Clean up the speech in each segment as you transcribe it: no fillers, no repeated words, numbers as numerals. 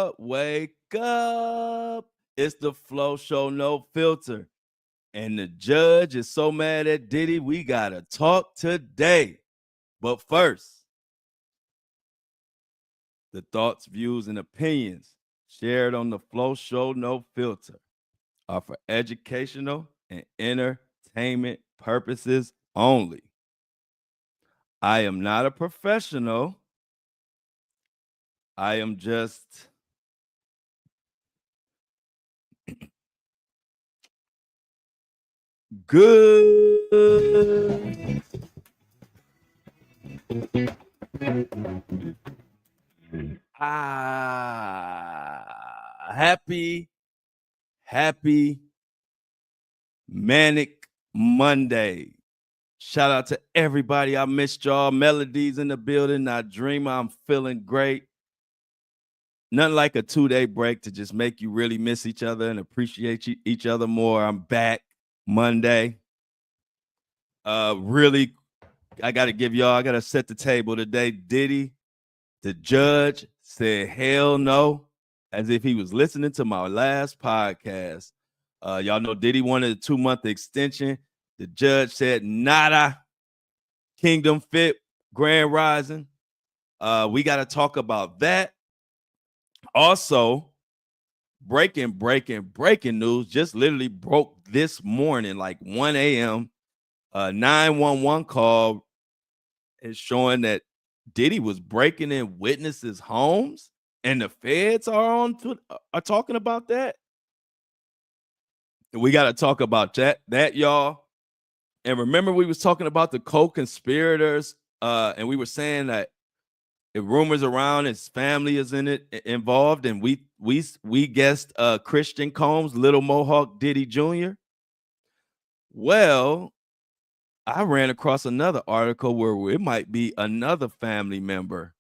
up, wake up. It's the Flow Show, no filter. And the judge is so mad at Diddy, we got to talk today. But first, the thoughts, views, and opinions shared on the Flow Show, no filter, are for educational and entertainment purposes only. I am not a professional. I am just good. Happy Manic Monday. Shout out to everybody. I missed y'all. Melodies in the building. I dream I'm feeling great. Nothing like a 2-day break to just make you really miss each other and appreciate each other more. I'm back Monday. Really, I got to set the table today. Diddy, the judge, said hell no, as if he was listening to my last podcast. Y'all know Diddy wanted a 2-month extension. The judge said nada. Kingdom Fit, Grand Rising. We got to talk about that. Also, breaking news, just literally broke this morning, like 1 a.m. 911 call is showing that Diddy was breaking in witnesses' homes, and the feds are talking about that. We got to talk about that, y'all. And remember, we was talking about the co-conspirators, and we were saying that the rumors around his family is involved, and we guessed Christian Combs, Little Mohawk Diddy Jr. Well, I ran across another article where it might be another family member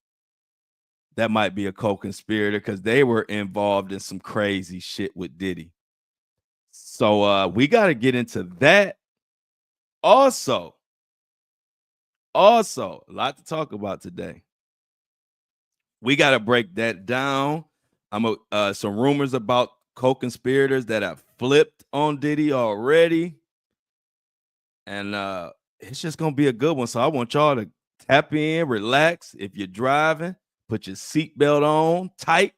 that might be a co-conspirator because they were involved in some crazy shit with Diddy. So we got to get into that. Also, a lot to talk about today. We got to break that down. Some rumors about co-conspirators that have flipped on Diddy already. And it's just going to be a good one. So I want y'all to tap in, relax. If you're driving, put your seatbelt on tight,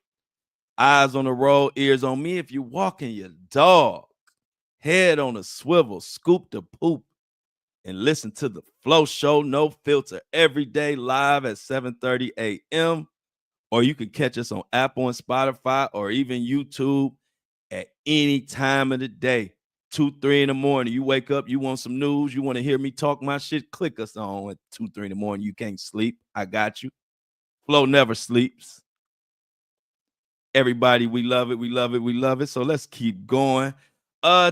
eyes on the road, ears on me. If you're walking your dog, head on a swivel, scoop the poop, and listen to the Flow Show, no filter, every day live at 7:30 a.m. Or you can catch us on Apple and Spotify or even YouTube at any time of the day. 2, 3 in the morning. You wake up, you want some news, you want to hear me talk my shit, click us on at 2, 3 in the morning. You can't sleep. I got you. Flow never sleeps. Everybody, we love it. We love it. We love it. So let's keep going.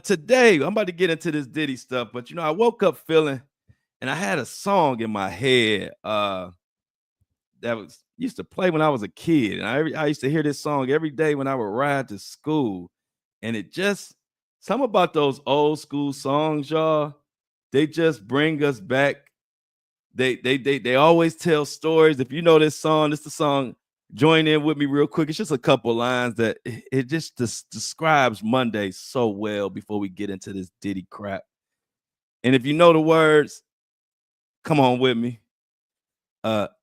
Today, I'm about to get into this Diddy stuff, but I woke up feeling, and I had a song in my head that used to play when I was a kid. And I used to hear this song every day when I would ride to school. And it just, something about those old school songs, y'all, they just bring us back. They always tell stories. If you know this song, it's the song, join in with me real quick. It's just a couple lines that it just describes Monday so well before we get into this Diddy crap. And if you know the words, come on with me.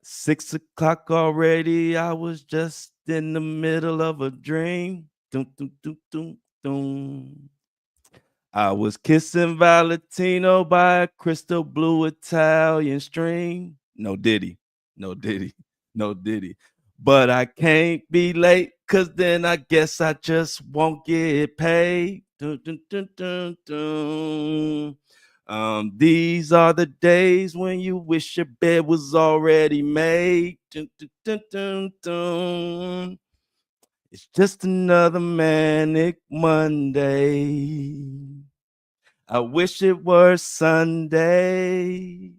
6 o'clock already. I was just in the middle of a dream. Dum, dum, dum, dum, dum. I was kissing Valentino by a crystal blue Italian stream. No Diddy. But I can't be late, cause then I guess I just won't get paid. Dun, dun, dun, dun, dun. These are the days when you wish your bed was already made. Dun, dun, dun, dun, dun. It's just another manic Monday. I wish it were Sunday,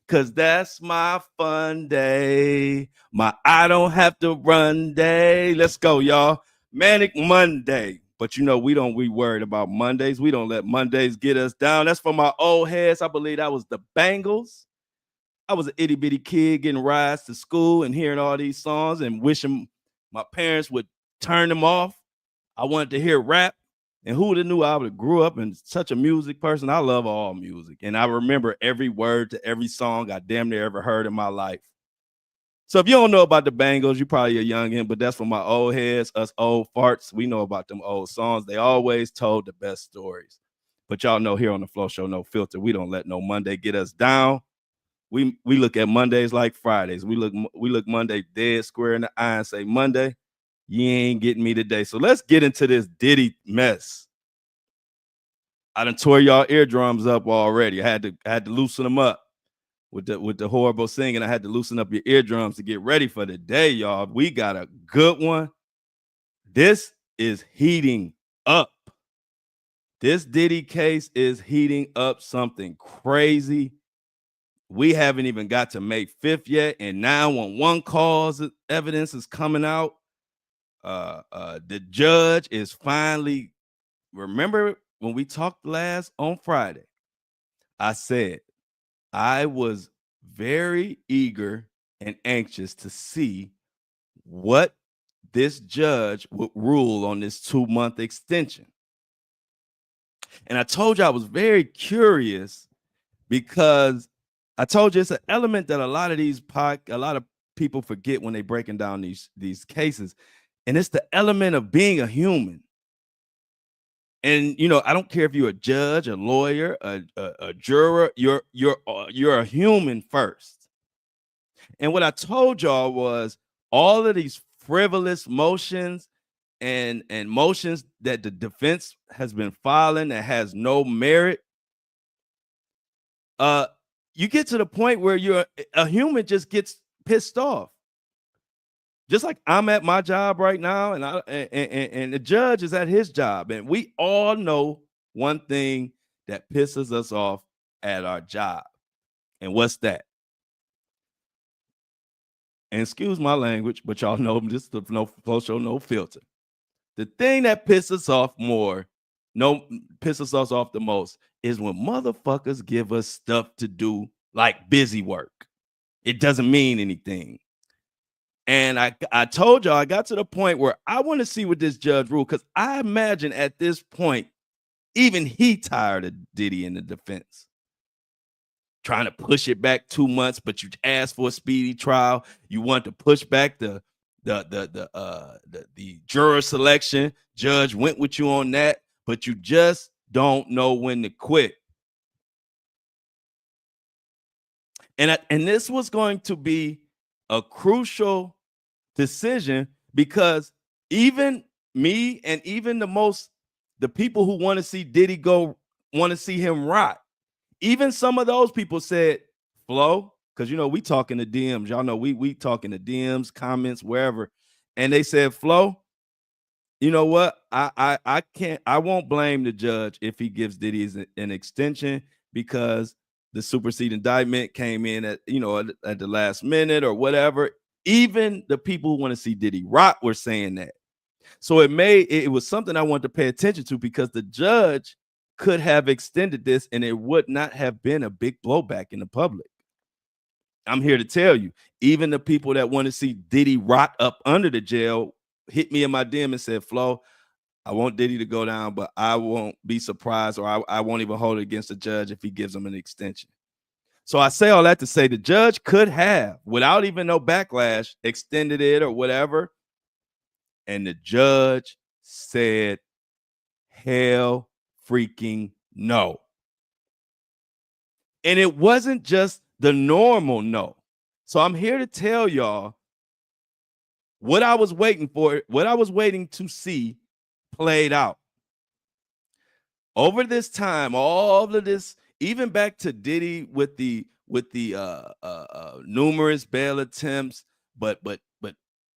cause that's my fun day. My I don't have to run day. Let's go, y'all. Manic Monday. But we worried about Mondays. We don't let Mondays get us down. That's for my old heads. I believe that was the Bangles. I was an itty bitty kid getting rides to school and hearing all these songs and wishing My parents would turn them off. I wanted to hear rap. And who would have knew I would have grew up in such a music person? I love all music. And I remember every word to every song I damn near ever heard in my life. So if you don't know about the Bangles, you probably a youngin', but that's for my old heads, us old farts. We know about them old songs. They always told the best stories. But y'all know here on the Flow Show, No Filter, we don't let no Monday get us down. We look at Mondays like Fridays. We look Monday dead square in the eye and say, Monday, you ain't getting me today. So let's get into this Diddy mess. I done tore y'all eardrums up already. I had to loosen them up with the horrible singing. I had to loosen up your eardrums to get ready for the day, y'all. We got a good one. This is heating up. This Diddy case is heating up something crazy. We haven't even got to May 5th yet, and now when one cause evidence is coming out, the judge is finally. Remember when we talked last on Friday, I said I was very eager and anxious to see what this judge would rule on this 2-month extension. And I told you I was very curious because I told you it's an element that a lot of people forget when they breaking down these cases, and it's the element of being a human. And I don't care if you're a judge, a lawyer, a juror, you're a human first. And what I told y'all was all of these frivolous motions and motions that the defense has been filing that has no merit. You get to the point where a human just gets pissed off. Just like I'm at my job right now, and the judge is at his job, and we all know one thing that pisses us off at our job. And what's that? And excuse my language, but y'all know this is the Flow Show, No Filter. The thing that pisses us off the most is when motherfuckers give us stuff to do like busy work. It doesn't mean anything. And I told y'all I got to the point where I want to see what this judge ruled, because I imagine at this point, even he tired of Diddy in the defense. Trying to push it back 2 months, but you asked for a speedy trial. You want to push back the juror selection. Judge went with you on that, but you just don't know when to quit. And this was going to be a crucial decision, because even me and even the people who want to see Diddy go, want to see him rot. Even some of those people said, Flo, because we talking to DMs. Y'all know we talking to DMs, comments, wherever. And they said, Flo, you know what? I won't blame the judge if he gives Diddy's an extension, because the supersede indictment came in at the last minute or whatever. Even the people who want to see Diddy rot were saying that. So it was something I wanted to pay attention to, because the judge could have extended this and it would not have been a big blowback in the public. I'm here to tell you, even the people that want to see Diddy rot up under the jail hit me in my DM and said, Flo, I want Diddy to go down, but I won't be surprised, or I won't even hold it against the judge if he gives him an extension. So I say all that to say the judge could have, without even no backlash, extended it or whatever. And the judge said, hell freaking no. And it wasn't just the normal no. So I'm here to tell y'all what I was waiting for, what I was waiting to see played out. Over this time, all of this, even back to Diddy with the numerous bail attempts, but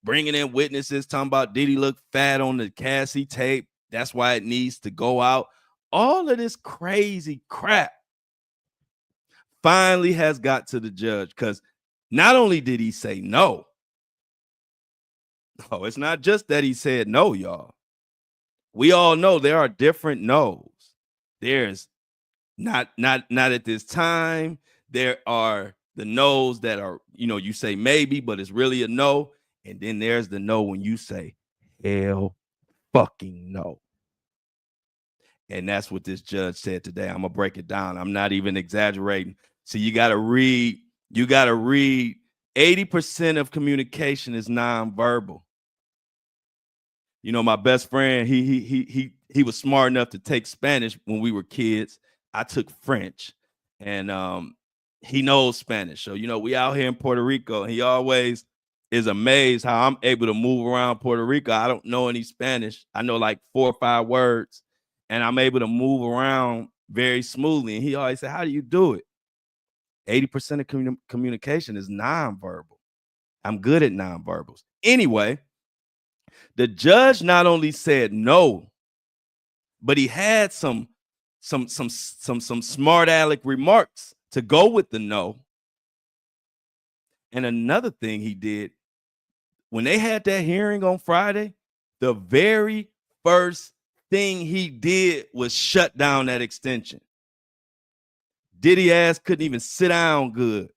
bringing in witnesses, talking about Diddy looked fat on the Cassie tape, that's why it needs to go out. All of this crazy crap finally has got to the judge, because not only did he say no, it's not just that he said no, y'all. We all know there are different no's. There's not at this time. There are the no's that are, you say maybe, but it's really a no. And then there's the no when you say, hell fucking no. And that's what this judge said today. I'm gonna break it down. I'm not even exaggerating. So you gotta read 80% of communication is nonverbal. You know, my best friend, he was smart enough to take Spanish when we were kids. I took French, and he knows Spanish. So, you know, we out here in Puerto Rico, and he always is amazed how I'm able to move around Puerto Rico. I don't know any Spanish. I know like 4 or 5 words, and I'm able to move around very smoothly. And he always said, how do you do it? 80% of communication is nonverbal. I'm good at nonverbals. Anyway, the judge not only said no, but he had some smart aleck remarks to go with the no. And another thing he did, when they had that hearing on Friday, the very first thing he did was shut down that extension. Diddy'S couldn't even sit down good.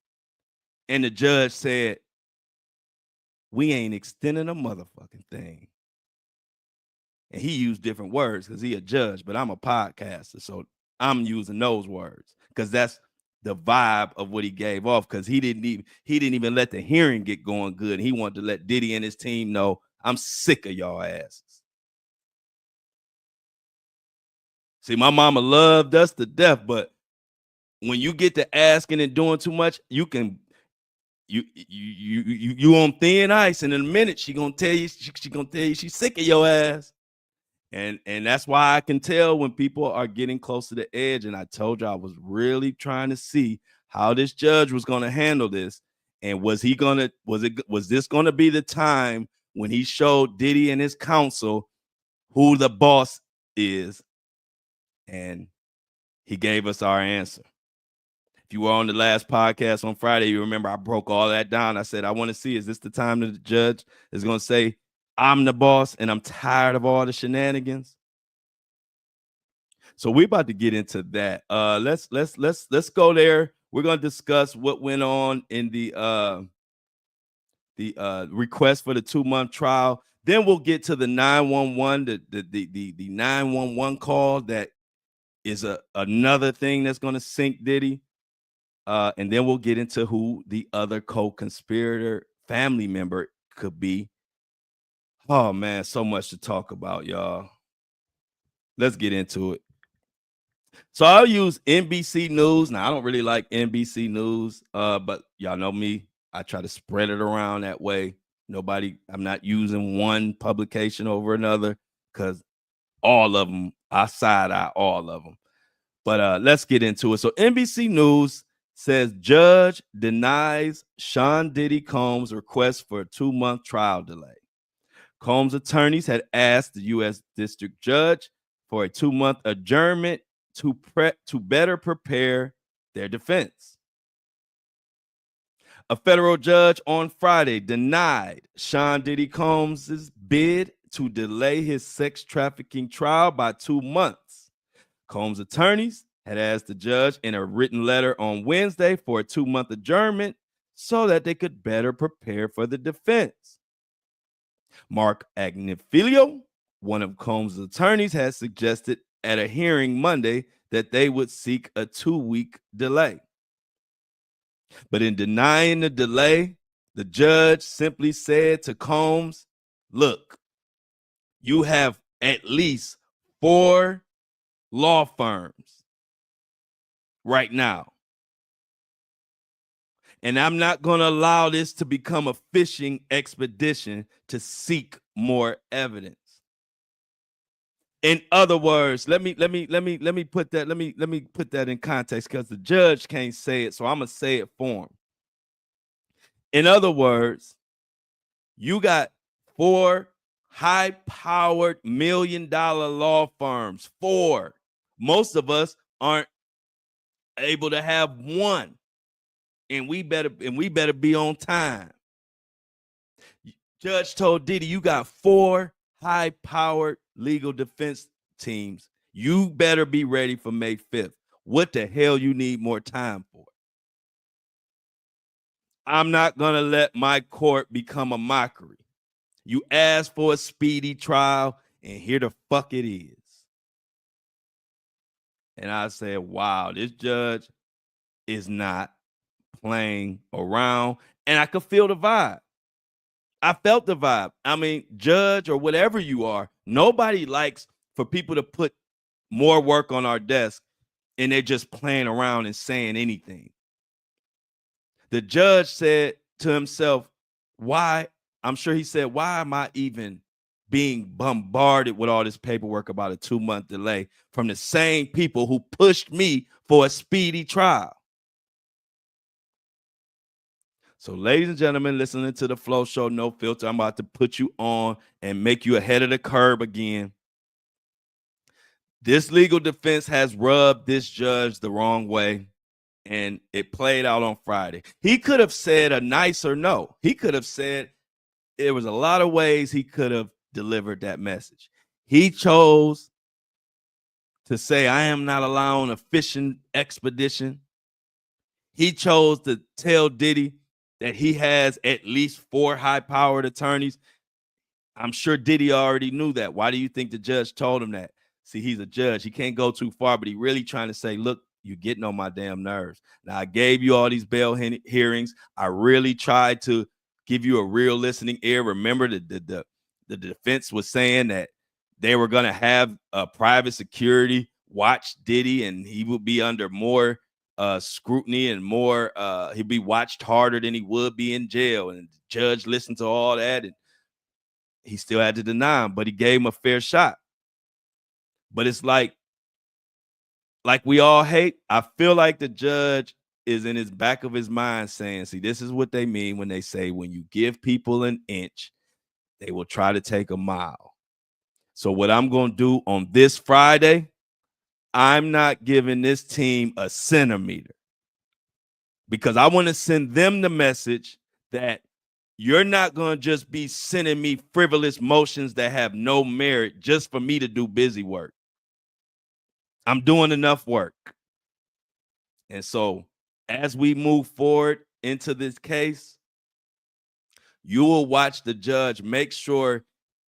And the judge said, we ain't extending a motherfucking thing. And he used different words because he a judge, but I'm a podcaster. So I'm using those words because that's the vibe of what he gave off, because he didn't even let the hearing get going good. He wanted to let Diddy and his team know, I'm sick of y'all asses. See, my mama loved us to death, but when you get to asking and doing too much, you on thin ice, and in a minute she gonna tell you she's sick of your ass. And that's why I can tell when people are getting close to the edge. And I told you I was really trying to see how this judge was going to handle this. And was this going to be the time when he showed Diddy and his counsel who the boss is? And he gave us our answer. If you were on the last podcast on Friday, you remember I broke all that down. I said, I want to see, is this the time that the judge is going to say, I'm the boss and I'm tired of all the shenanigans? So we're about to get into that. Let's go there. We're gonna discuss what went on in the request for the 2-month trial. Then we'll get to the 911, the 911 call that is another thing that's gonna sink Diddy. And then we'll get into who the other co-conspirator family member could be. Oh man, so much to talk about, y'all. Let's get into it. So I'll use NBC News. Now, I don't really like NBC News, but y'all know me. I try to spread it around that way. I'm not using one publication over another because all of them, I side eye all of them. But let's get into it. So NBC News says judge denies Sean Diddy Combs' request for a 2-month trial delay. Combs' attorneys had asked the U.S. District Judge for a 2-month adjournment to better prepare their defense. A federal judge on Friday denied Sean Diddy Combs' bid to delay his sex trafficking trial by 2 months. Combs' attorneys had asked the judge in a written letter on Wednesday for a 2-month adjournment so that they could better prepare for the defense. Mark Agnifilio, one of Combs' attorneys, has suggested at a hearing Monday that they would seek a 2-week delay. But in denying the delay, the judge simply said to Combs, look, you have at least 4 law firms right now. And I'm not going to allow this to become a fishing expedition to seek more evidence. In other words, let me put that in context because the judge can't say it, so I'm gonna say it for him. In other words, you got 4 high-powered $1 million law firms. 4. Most of us aren't able to have one, and we better be on time. Judge told Diddy, you got 4 high-powered legal defense teams. You better be ready for May 5th. What the hell you need more time for? I'm not going to let my court become a mockery. You asked for a speedy trial, and here the fuck it is. And I said, wow, this judge is not playing around. And I could feel the vibe. I felt the vibe. I mean, judge or whatever you are, nobody likes for people to put more work on our desk and they're just playing around and saying anything. The judge said to himself, why? I'm sure he said, why am I even being bombarded with all this paperwork about a 2-month delay from the same people who pushed me for a speedy trial? So, ladies and gentlemen, listening to the Flow Show, No Filter, I'm about to put you on and make you ahead of the curve again. This legal defense has rubbed this judge the wrong way, and it played out on Friday. He could have said a nicer no. He could have said, there was a lot of ways he could have delivered that message. He chose to say, I am not allowing a fishing expedition. He chose to tell Diddy that he has at least 4 high-powered attorneys. I'm sure Diddy already knew that. Why do you think the judge told him that? See, he's a judge. He can't go too far, but he really trying to say, look, you're getting on my damn nerves. Now, I gave you all these bail hearings. I really tried to give you a real listening ear. Remember, the defense was saying that they were going to have a private security watch Diddy, and he would be under more scrutiny and more, he'd be watched harder than he would be in jail. And the judge listened to all that, and he still had to deny him, but he gave him a fair shot. But it's like we all hate. I feel like the judge is in his back of his mind saying, see, this is what they mean when they say, when you give people an inch, they will try to take a mile. So what I'm going to do on this Friday, I'm not giving this team a centimeter, because I want to send them the message that you're not going to just be sending me frivolous motions that have no merit just for me to do busy work. I'm doing enough work. And so as we move forward into this case, you will watch the judge make sure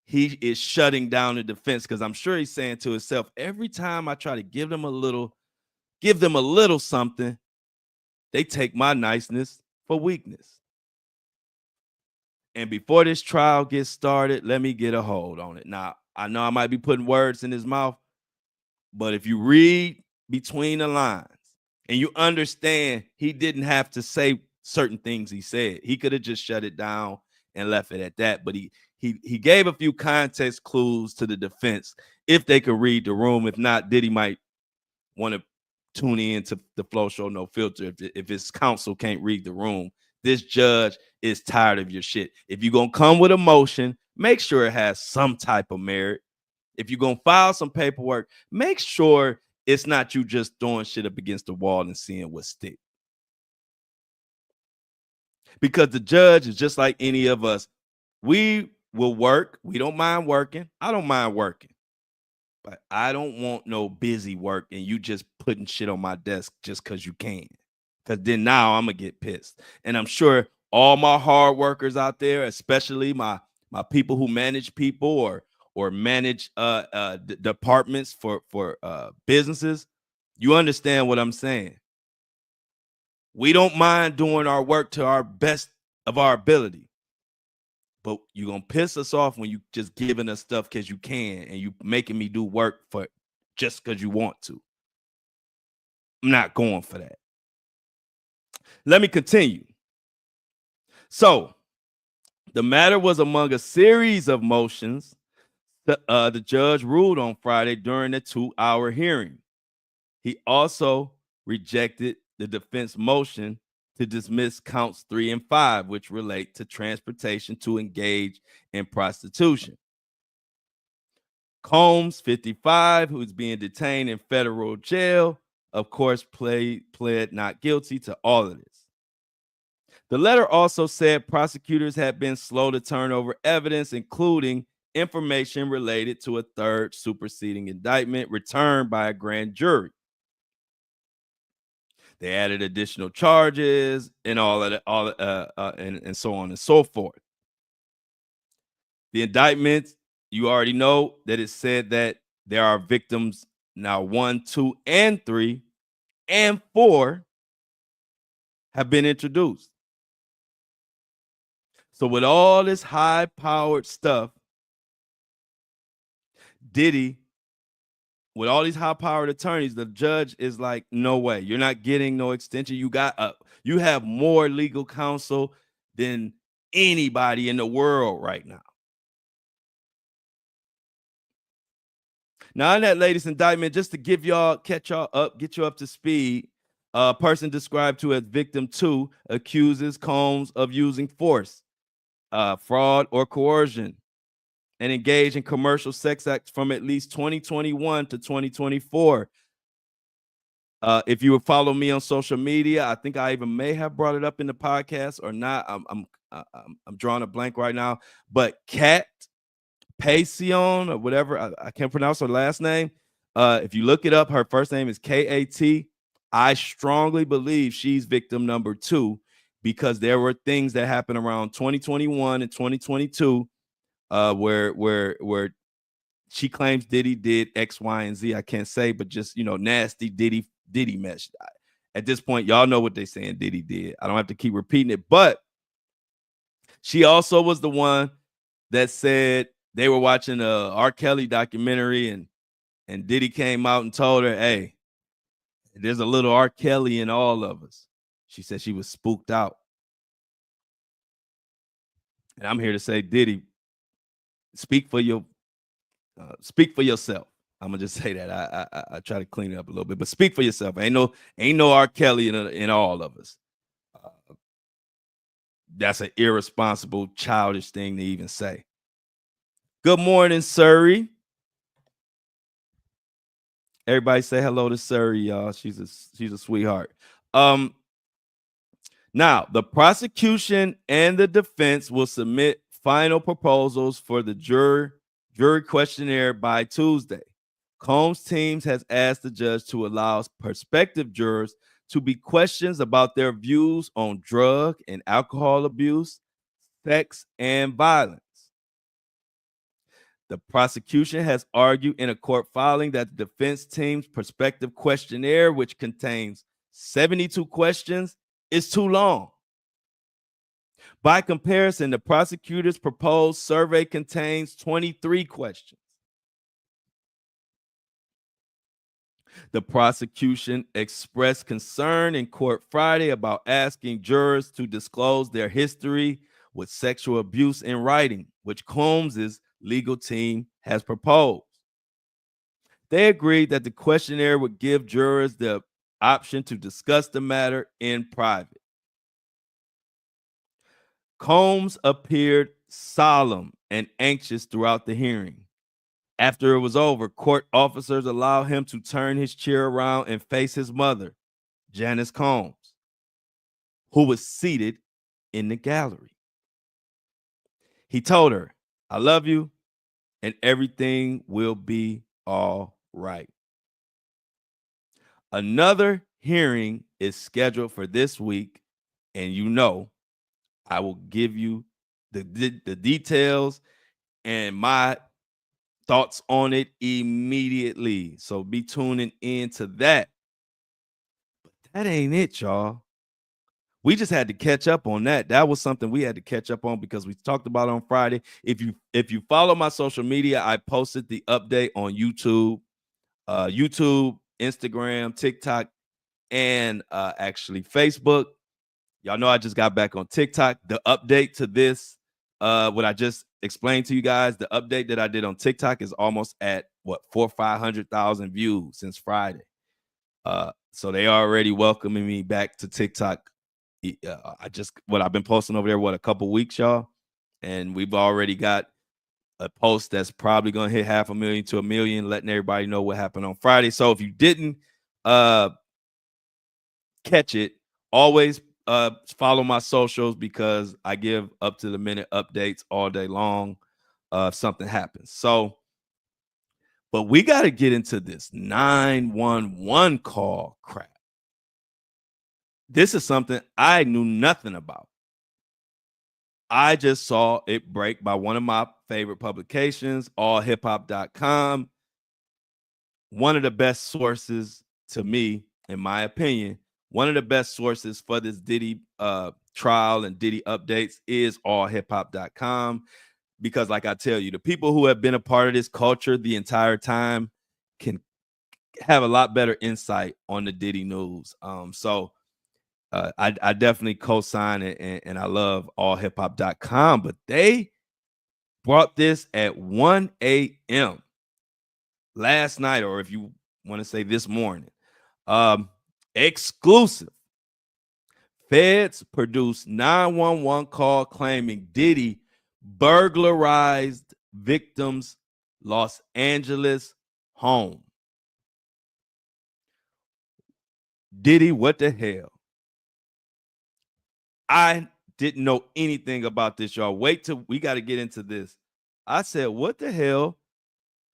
he is shutting down the defense, because I'm sure he's saying to himself, every time I try to give them a little something, they take my niceness for weakness. And before this trial gets started, let me get a hold on it. Now, I know I might be putting words in his mouth, but if you read between the lines and you understand, he didn't have to say certain things he said. He could have just shut it down and left it at that. But he gave a few context clues to the defense if they could read the room. If not, Diddy might want to tune in to the Flow Show No Filter if his counsel can't read the room. This judge is tired of your shit. If you're going to come with a motion, make sure it has some type of merit. If you're going to file some paperwork, make sure it's not you just throwing shit up against the wall and seeing what sticks. Because the judge is just like any of us. We will work. We don't mind working. I don't mind working. But I don't want no busy work and you just putting shit on my desk just because you can. Because then now I'm going to get pissed. And I'm sure all my hard workers out there, especially my people who manage people or manage departments for businesses, you understand what I'm saying. We don't mind doing our work to our best of our ability. But you're going to piss us off when you just giving us stuff because you can, and you making me do work for just because you want to. I'm not going for that. Let me continue. So the matter was among a series of motions the judge ruled on Friday during the 2-hour hearing. He also rejected the defense motion to dismiss counts 3 and 5, which relate to transportation to engage in prostitution. Combs, 55, who's being detained in federal jail, of course, pled not guilty to all of this. The letter also said prosecutors had been slow to turn over evidence, including information related to a third superseding indictment returned by a grand jury. They added additional charges and all of that, and so on and so forth. The indictments, you already know that it said that there are victims now 1, 2, and 3, and 4 have been introduced. So with all this high-powered stuff, Diddy, with all these high-powered attorneys, the judge is like, no way, you're not getting no extension. You have more legal counsel than anybody in the world right now. Now, in that latest indictment, just to get y'all up, get you up to speed, a person described to as victim 2 accuses Combs of using force, fraud, or coercion, and engage in commercial sex acts from at least 2021 to 2024. If you would follow me on social media, I think I even may have brought it up in the podcast or not. I'm drawing a blank right now. But Kat Pasion or whatever, I can't pronounce her last name. If you look it up, her first name is Kat. I strongly believe she's victim number 2 because there were things that happened around 2021 and 2022 where she claims Diddy did X, Y, and Z. I can't say, but just nasty Diddy mess. At this point, y'all know what they're saying Diddy did. I don't have to keep repeating it, but she also was the one that said they were watching a R. Kelly documentary and Diddy came out and told her, hey, there's a little R. Kelly in all of us. She said she was spooked out. And I'm here to say, Diddy, speak for yourself. I'm gonna just say that. I try to clean it up a little bit, but speak for yourself. Ain't no R. Kelly in all of us. That's an irresponsible, childish thing to even say. Good morning, Surrey. Everybody say hello to Surrey, y'all. She's a sweetheart. Now, the prosecution and the defense will submit final proposals for the jury questionnaire by Tuesday. Combs' teams has asked the judge to allow prospective jurors to be questioned about their views on drug and alcohol abuse, sex, and violence. The prosecution has argued in a court filing that the defense team's prospective questionnaire, which contains 72 questions, is too long. By comparison, the prosecutor's proposed survey contains 23 questions. The prosecution expressed concern in court Friday about asking jurors to disclose their history with sexual abuse in writing, which Combs' legal team has proposed. They agreed that the questionnaire would give jurors the option to discuss the matter in private. Combs appeared solemn and anxious throughout the hearing. After it was over, court officers allowed him to turn his chair around and face his mother, Janice Combs, who was seated in the gallery. He told her, I love you, and everything will be all right. Another hearing is scheduled for this week, and I will give you the details and my thoughts on it immediately. So be tuning into that. But that ain't it, y'all. We just had to catch up on that. That was something we had to catch up on because we talked about it on Friday. If you follow my social media, I posted the update on YouTube, Instagram, TikTok, and actually Facebook. Y'all know I just got back on TikTok. The update to this, what I just explained to you guys, the update that I did on TikTok is almost at 500,000 views since Friday. So they already welcoming me back to TikTok. I've been posting over there, a couple weeks, y'all, and we've already got a post that's probably gonna hit 500,000 to 1 million, letting everybody know what happened on Friday. So if you didn't catch it, always follow my socials because I give up to the minute updates all day long if something happens. So, but we got to get into this 911 call crap. This is something I knew nothing about. I just saw it break by one of my favorite publications, allhiphop.com. One of the best sources to me, in my opinion, one of the best sources for this Diddy trial and Diddy updates is allhiphop.com. Because, like I tell you, the people who have been a part of this culture the entire time can have a lot better insight on the Diddy news. I definitely co-sign it, and I love allhiphop.com, but they brought this at 1 a.m. last night, or if you want to say this morning. Exclusive. Feds produced 911 call claiming Diddy burglarized victims' Los Angeles home. Diddy, what the hell? I didn't know anything about this, y'all. Wait till we got to get into this. I said, what the hell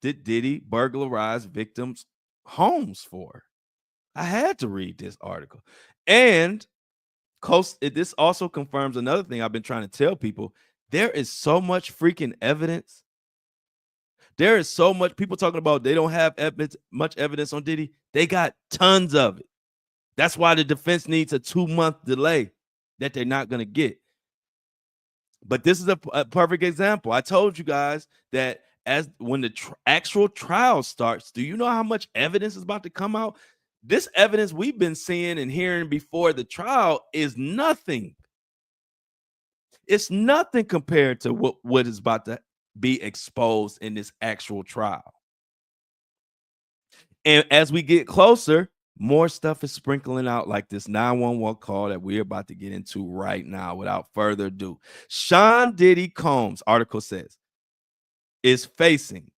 did Diddy burglarize victims' homes for? I had to read this article. And this also confirms another thing I've been trying to tell people. There is so much freaking evidence. There is so much people talking about they don't have much evidence on Diddy. They got tons of it. That's why the defense needs a 2-month delay that they're not going to get. But this is a perfect example. I told you guys that when the actual trial starts, do you know how much evidence is about to come out? This evidence we've been seeing and hearing before the trial is nothing. It's nothing compared to what is about to be exposed in this actual trial. And as we get closer, more stuff is sprinkling out, like this 911 call that we're about to get into right now. Without further ado, Sean Diddy Combs, article says, is facing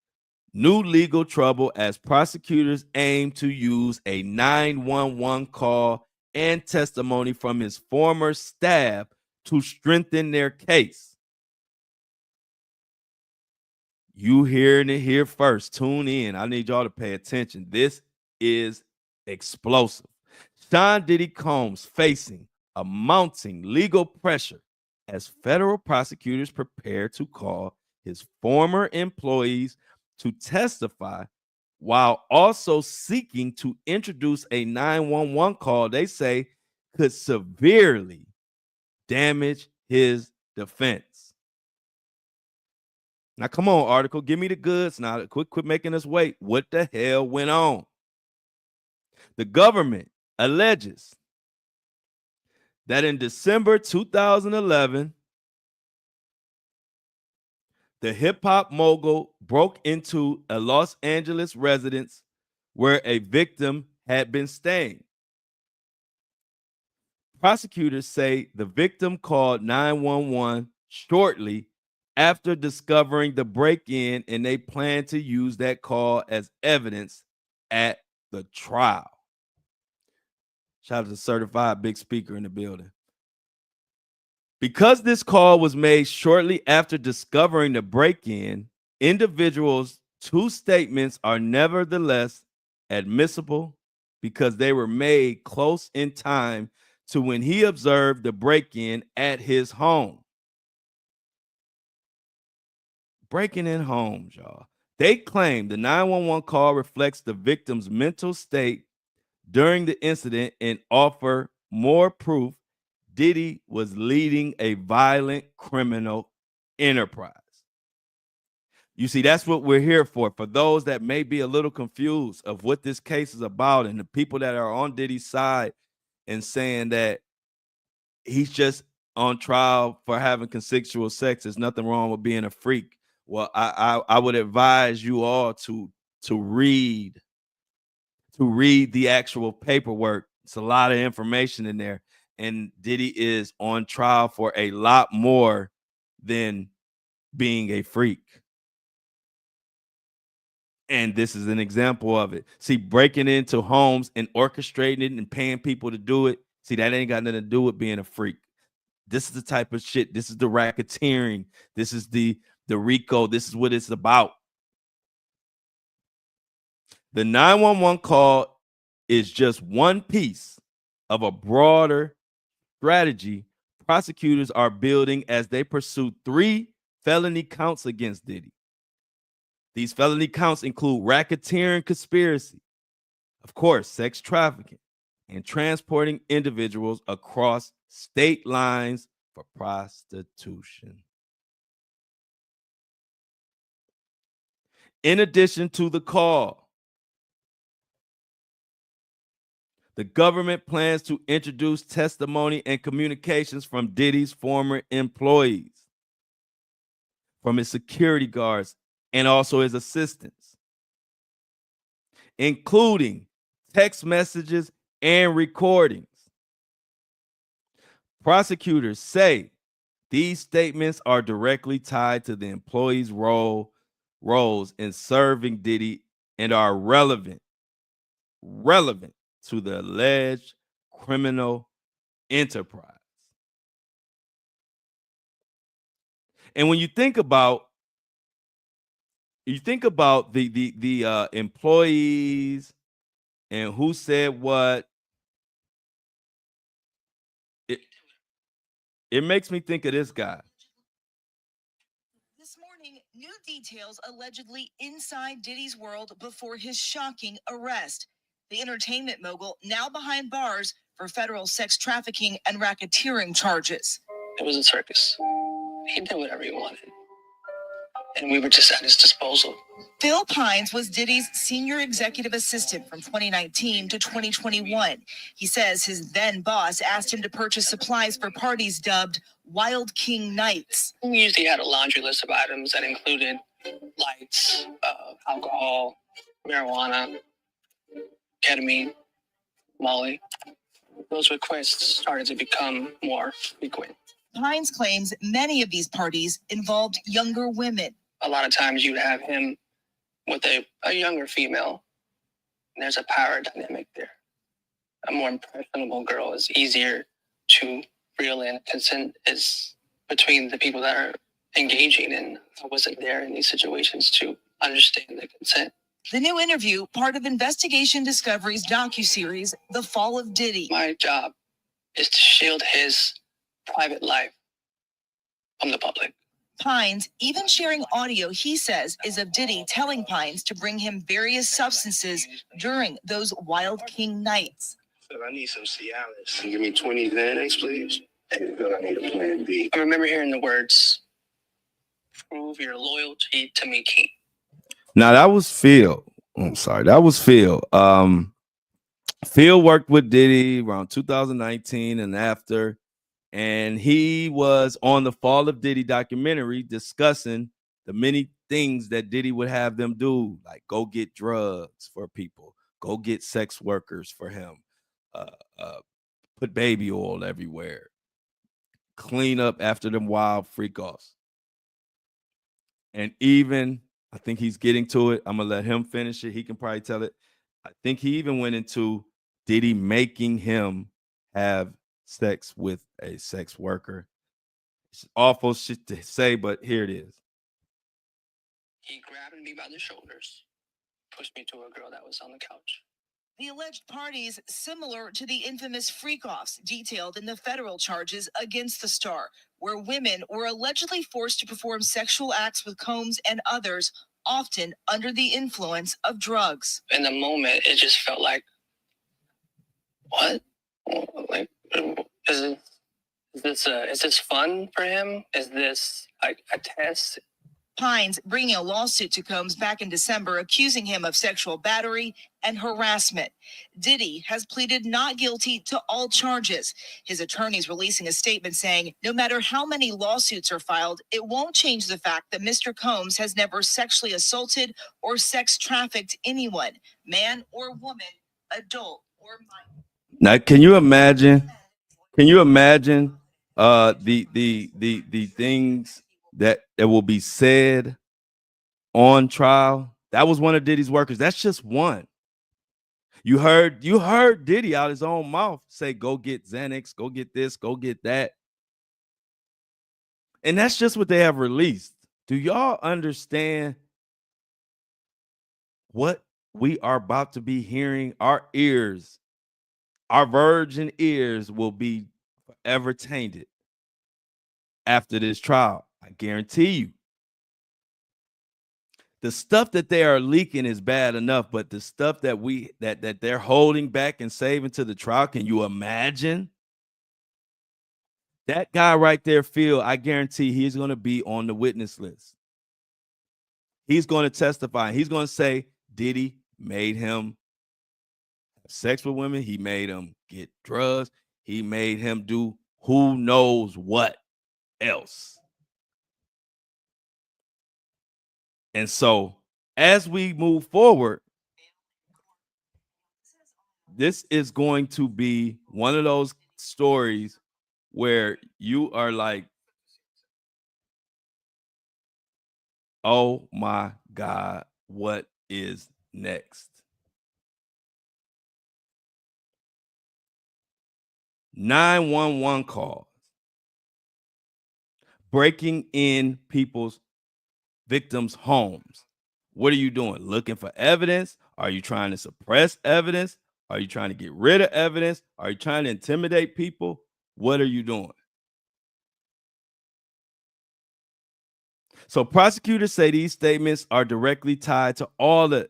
new legal trouble as prosecutors aim to use a 911 call and testimony from his former staff to strengthen their case. You hearing it here first. Tune in. I need y'all to pay attention. This is explosive. Sean Diddy Combs facing a mounting legal pressure as federal prosecutors prepare to call his former employees to testify, while also seeking to introduce a 911 call they say could severely damage his defense. Now, come on, article. Give me the goods now. Quit making us wait. What the hell went on? The government alleges that in December 2011, the hip-hop mogul broke into a Los Angeles residence where a victim had been staying. Prosecutors say the victim called 911 shortly after discovering the break-in, and they plan to use that call as evidence at the trial. Shout out to certified big speaker in the building. Because this call was made shortly after discovering the break-in, individuals' two statements are nevertheless admissible because they were made close in time to when he observed the break-in at his home. Breaking in homes, y'all. They claim the 911 call reflects the victim's mental state during the incident and offer more proof Diddy was leading a violent criminal enterprise. You see, that's what we're here for. For those that may be a little confused of what this case is about, and the people that are on Diddy's side and saying that he's just on trial for having consensual sex, there's nothing wrong with being a freak. Well, I would advise you all to read the actual paperwork. It's a lot of information in there. And Diddy is on trial for a lot more than being a freak. And this is an example of it. See, breaking into homes and orchestrating it and paying people to do it. See, that ain't got nothing to do with being a freak. This is the type of shit. This is the racketeering. This is the RICO. This is what it's about. The 911 call is just one piece of a broader strategy prosecutors are building as they pursue 3 felony counts against Diddy. These felony counts include racketeering conspiracy, of course, sex trafficking, and transporting individuals across state lines for prostitution. In addition to the call, the government plans to introduce testimony and communications from Diddy's former employees, from his security guards, and also his assistants, including text messages and recordings. Prosecutors say these statements are directly tied to the employees' roles in serving Diddy and are relevant to the alleged criminal enterprise. And when you think about the employees and who said what, it makes me think of this guy. This morning, new details allegedly inside Diddy's world before his shocking arrest. The entertainment mogul now behind bars for federal sex trafficking and racketeering charges. It was a circus. He did whatever he wanted. And we were just at his disposal. Phil Pines was Diddy's senior executive assistant from 2019 to 2021. He says his then boss asked him to purchase supplies for parties dubbed Wild King Nights. We usually had a laundry list of items that included lights, alcohol, marijuana, ketamine, Molly. Those requests started to become more frequent. Pines claims many of these parties involved younger women. A lot of times you would have him with a younger female, and there's a power dynamic there. A more impressionable girl is easier to reel in. Consent is between the people that are engaging, and I wasn't there in these situations to understand the consent. The new interview, part of Investigation Discovery's docuseries, The Fall of Diddy. My job is to shield his private life from the public. Pines even sharing audio he says is of Diddy telling Pines to bring him various substances during those Wild King nights. So I need some Cialis. Give me 20 Xanax, please. And I need a plan B. I remember hearing the words, "Prove your loyalty to me, King." Now that was Phil. I'm sorry, that was Phil. Phil worked with Diddy around 2019 and after, and he was on the Fall of Diddy documentary discussing the many things that Diddy would have them do, like go get drugs for people, go get sex workers for him, put baby oil everywhere, clean up after them wild freak offs. And even, I think he's getting to it. I'm gonna let him finish it. He can probably tell it. I think he even went into Diddy making him have sex with a sex worker. It's awful shit to say, but here it is. He grabbed me by the shoulders, pushed me to a girl that was on the couch. The alleged parties similar to the infamous freak-offs detailed in the federal charges against the star, where women were allegedly forced to perform sexual acts with Combs and others, often under the influence of drugs. In the moment, it just felt like, what? Like, is this fun for him? Is this like a test? Pines bringing a lawsuit to Combs back in December, accusing him of sexual battery and harassment. Diddy has pleaded not guilty to all charges. His attorneys releasing a statement saying, no matter how many lawsuits are filed, it won't change the fact that Mr. Combs has never sexually assaulted or sex trafficked anyone, man or woman, adult or minor. Now, can you imagine? The things that will be said on trial? That was one of Diddy's workers. That's just one. You heard Diddy out his own mouth say, go get Xanax, go get this, go get that. And that's just what they have released. Do y'all understand what we are about to be hearing? Our ears, our virgin ears will be forever tainted after this trial. I guarantee you. The stuff that they are leaking is bad enough, but the stuff that they're holding back and saving to the trial, can you imagine? That guy right there, Phil, I guarantee he's going to be on the witness list. He's going to testify. He's going to say Diddy made him have sex with women. He made him get drugs. He made him do who knows what else. And so as we move forward, this is going to be one of those stories where you are like, oh my God, what is next? 911 calls, breaking in people's victims' homes. What are you doing? Looking for evidence? Are you trying to suppress evidence? Are you trying to get rid of evidence? Are you trying to intimidate people? What are you doing? So prosecutors say these statements are directly tied to all the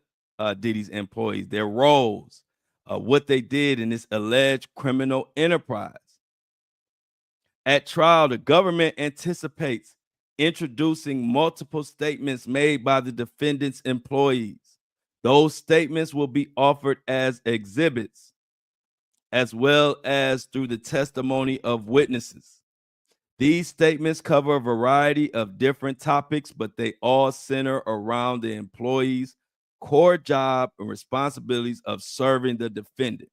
Diddy's employees, their roles, what they did in this alleged criminal enterprise. At trial, the government anticipates introducing multiple statements made by the defendant's employees. Those statements will be offered as exhibits, as well as through the testimony of witnesses. These statements cover a variety of different topics, but they all center around the employee's core job and responsibilities of serving the defendant.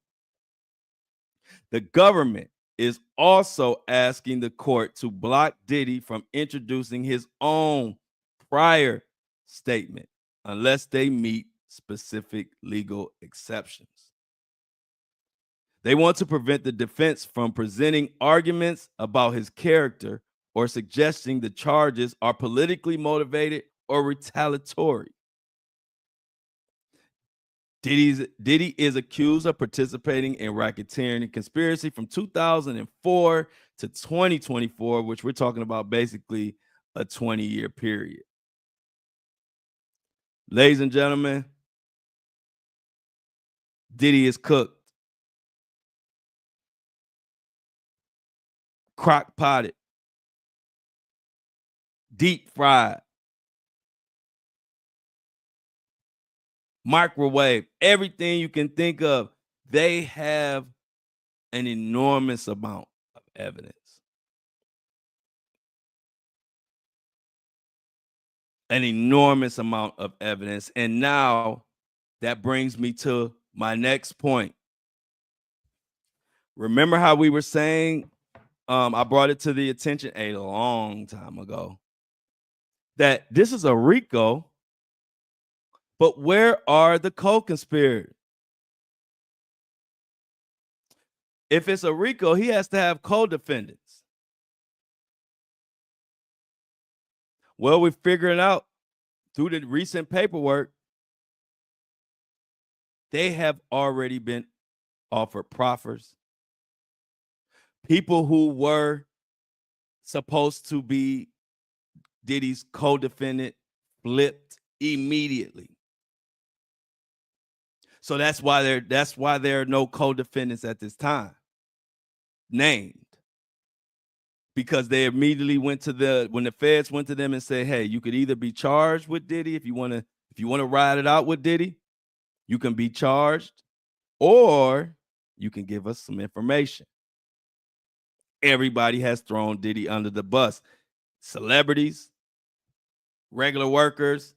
The government is also asking the court to block Diddy from introducing his own prior statement unless they meet specific legal exceptions. They want to prevent the defense from presenting arguments about his character or suggesting the charges are politically motivated or retaliatory. Diddy is accused of participating in racketeering and conspiracy from 2004 to 2024, which we're talking about basically a 20-year period. Ladies and gentlemen, Diddy is cooked. Crock potted, deep fried, microwave, everything you can think of. They have an enormous amount of evidence. An enormous amount of evidence. And now that brings me to my next point. Remember how we were saying, I brought it to the attention a long time ago, that this is a RICO, but where are the co-conspirators? If it's a RICO, he has to have co-defendants. Well, we're figuring out through the recent paperwork, they have already been offered proffers. People who were supposed to be Diddy's co-defendant flipped immediately. So that's why there are no co-defendants at this time named, because they immediately went to when the feds went to them and said, hey, you could either be charged with Diddy if you want to ride it out with Diddy, you can be charged, or you can give us some information. Everybody has thrown Diddy under the bus. Celebrities, regular workers,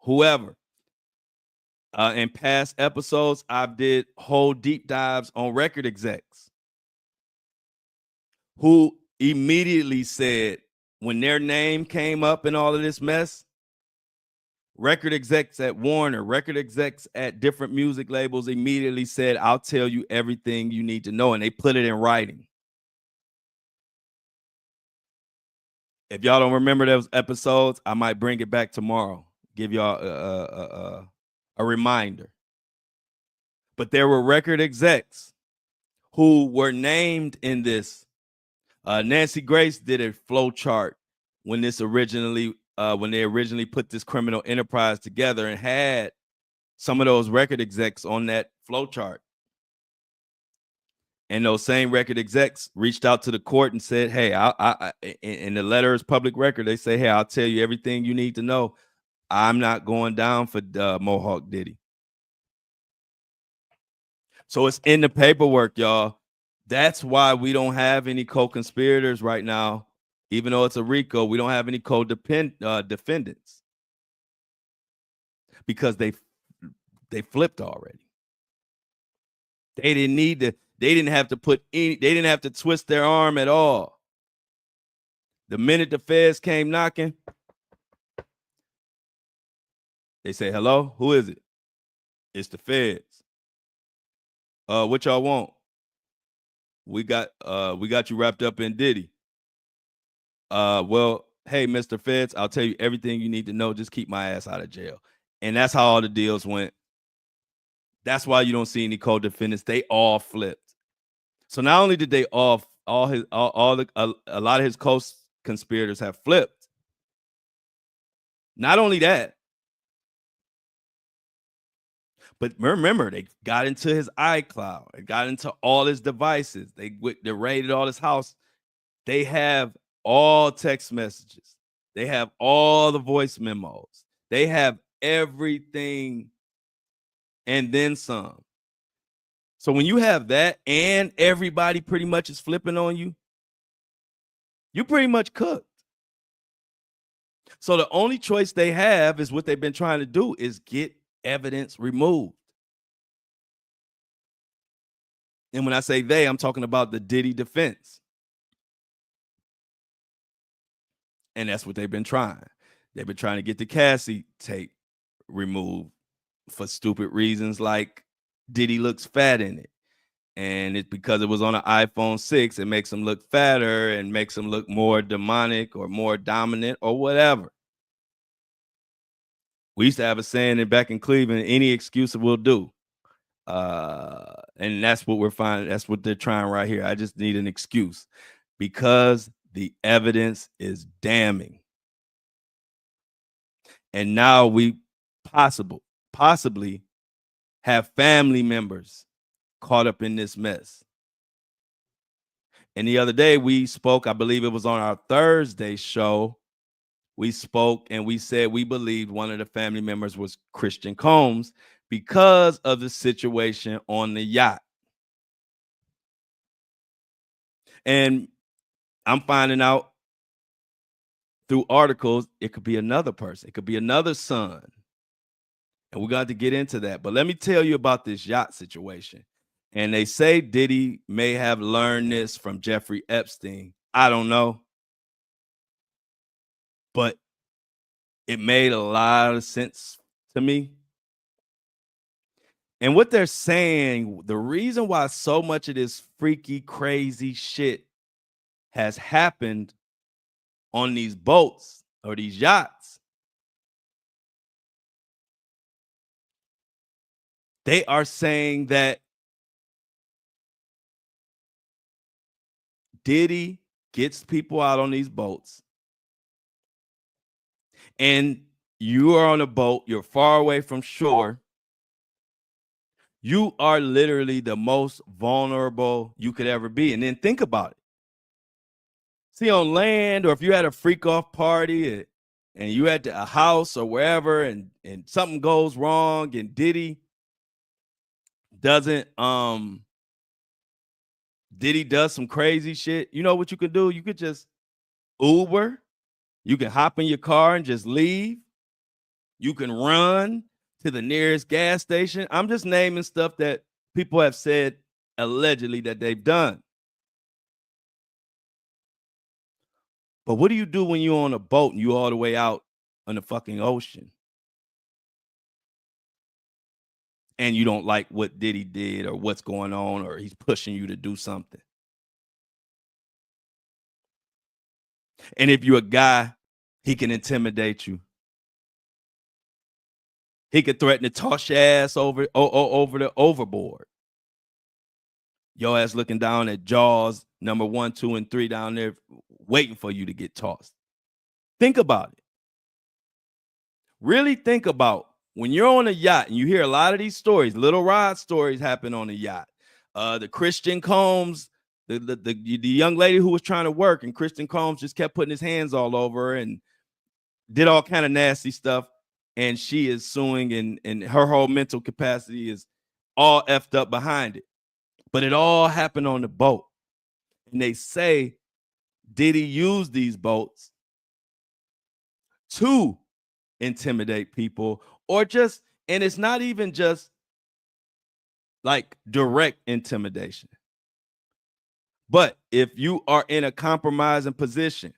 whoever. In past episodes, I did whole deep dives on record execs who immediately said, when their name came up in all of this mess, record execs at Warner, record execs at different music labels immediately said, I'll tell you everything you need to know. And they put it in writing. If y'all don't remember those episodes, I might bring it back tomorrow, give y'all a reminder. But there were record execs who were named in this Nancy Grace did a flow chart when they originally put this criminal enterprise together, and had some of those record execs on that flow chart. And those same record execs reached out to the court and said, hey, in the letter is public record. They say, hey, I'll tell you everything you need to know. I'm not going down for Mohawk Diddy. So it's in the paperwork, y'all. That's why we don't have any co-conspirators right now. Even though it's a RICO, we don't have any defendants because they flipped already. They didn't need to. They didn't have to they didn't have to twist their arm at all. The minute the feds came knocking, they say, hello, who is it? It's the feds. What y'all want? We got you wrapped up in Diddy. Well, hey, Mr. Feds, I'll tell you everything you need to know. Just keep my ass out of jail. And that's how all the deals went. That's why you don't see any co-defendants. They all flipped. So not only did they a lot of his co-conspirators have flipped. Not only that, but remember, they got into his iCloud. They got into all his devices. They raided all his house. They have all text messages. They have all the voice memos. They have everything and then some. So when you have that and everybody pretty much is flipping on you, you pretty much cooked. So the only choice they have is what they've been trying to do is get evidence removed. And when I say they, I'm talking about the Diddy defense. And that's what they've been trying. They've been trying to get the Cassie tape removed for stupid reasons like Diddy looks fat in it. And it's because it was on an iPhone 6, it makes him look fatter and makes him look more demonic or more dominant or whatever. We used to have a saying back in Cleveland, any excuse will do. And that's what we're finding. That's what they're trying right here. I just need an excuse because the evidence is damning. And now we possibly have family members caught up in this mess. And the other day we spoke, I believe it was on our Thursday show, we spoke and we said we believed one of the family members was Christian Combs because of the situation on the yacht. And I'm finding out through articles, it could be another person. It could be another son. And we're going to get into that. But let me tell you about this yacht situation. And they say Diddy may have learned this from Jeffrey Epstein. I don't know. But it made a lot of sense to me. And what they're saying, the reason why so much of this freaky, crazy shit has happened on these boats or these yachts, they are saying that Diddy gets people out on these boats and you are on a boat, you're far away from shore. You are literally the most vulnerable you could ever be. And then think about it. See, on land, or if you had a freak off party and you at a house or wherever and something goes wrong and Diddy does some crazy shit, you know what you could do? You could just Uber. You can hop in your car and just leave. You can run to the nearest gas station. I'm just naming stuff that people have said allegedly that they've done. But what do you do when you're on a boat and you're all the way out on the fucking ocean? And you don't like what Diddy did or what's going on, or he's pushing you to do something. And if you're a guy, he can intimidate you. He could threaten to toss your ass over the overboard. Your ass looking down at Jaws number 1, 2, and 3 down there waiting for you to get tossed. Think about it. Really think about when you're on a yacht and you hear a lot of these stories, Little Rod stories happen on a yacht. The Christian Combs, the young lady who was trying to work, and Christian Combs just kept putting his hands all over her and did all kind of nasty stuff. And she is suing, and her whole mental capacity is all effed up behind it. But it all happened on the boat. And they say Diddy used these boats to intimidate people, or just, and it's not even just like direct intimidation. But if you are in a compromising position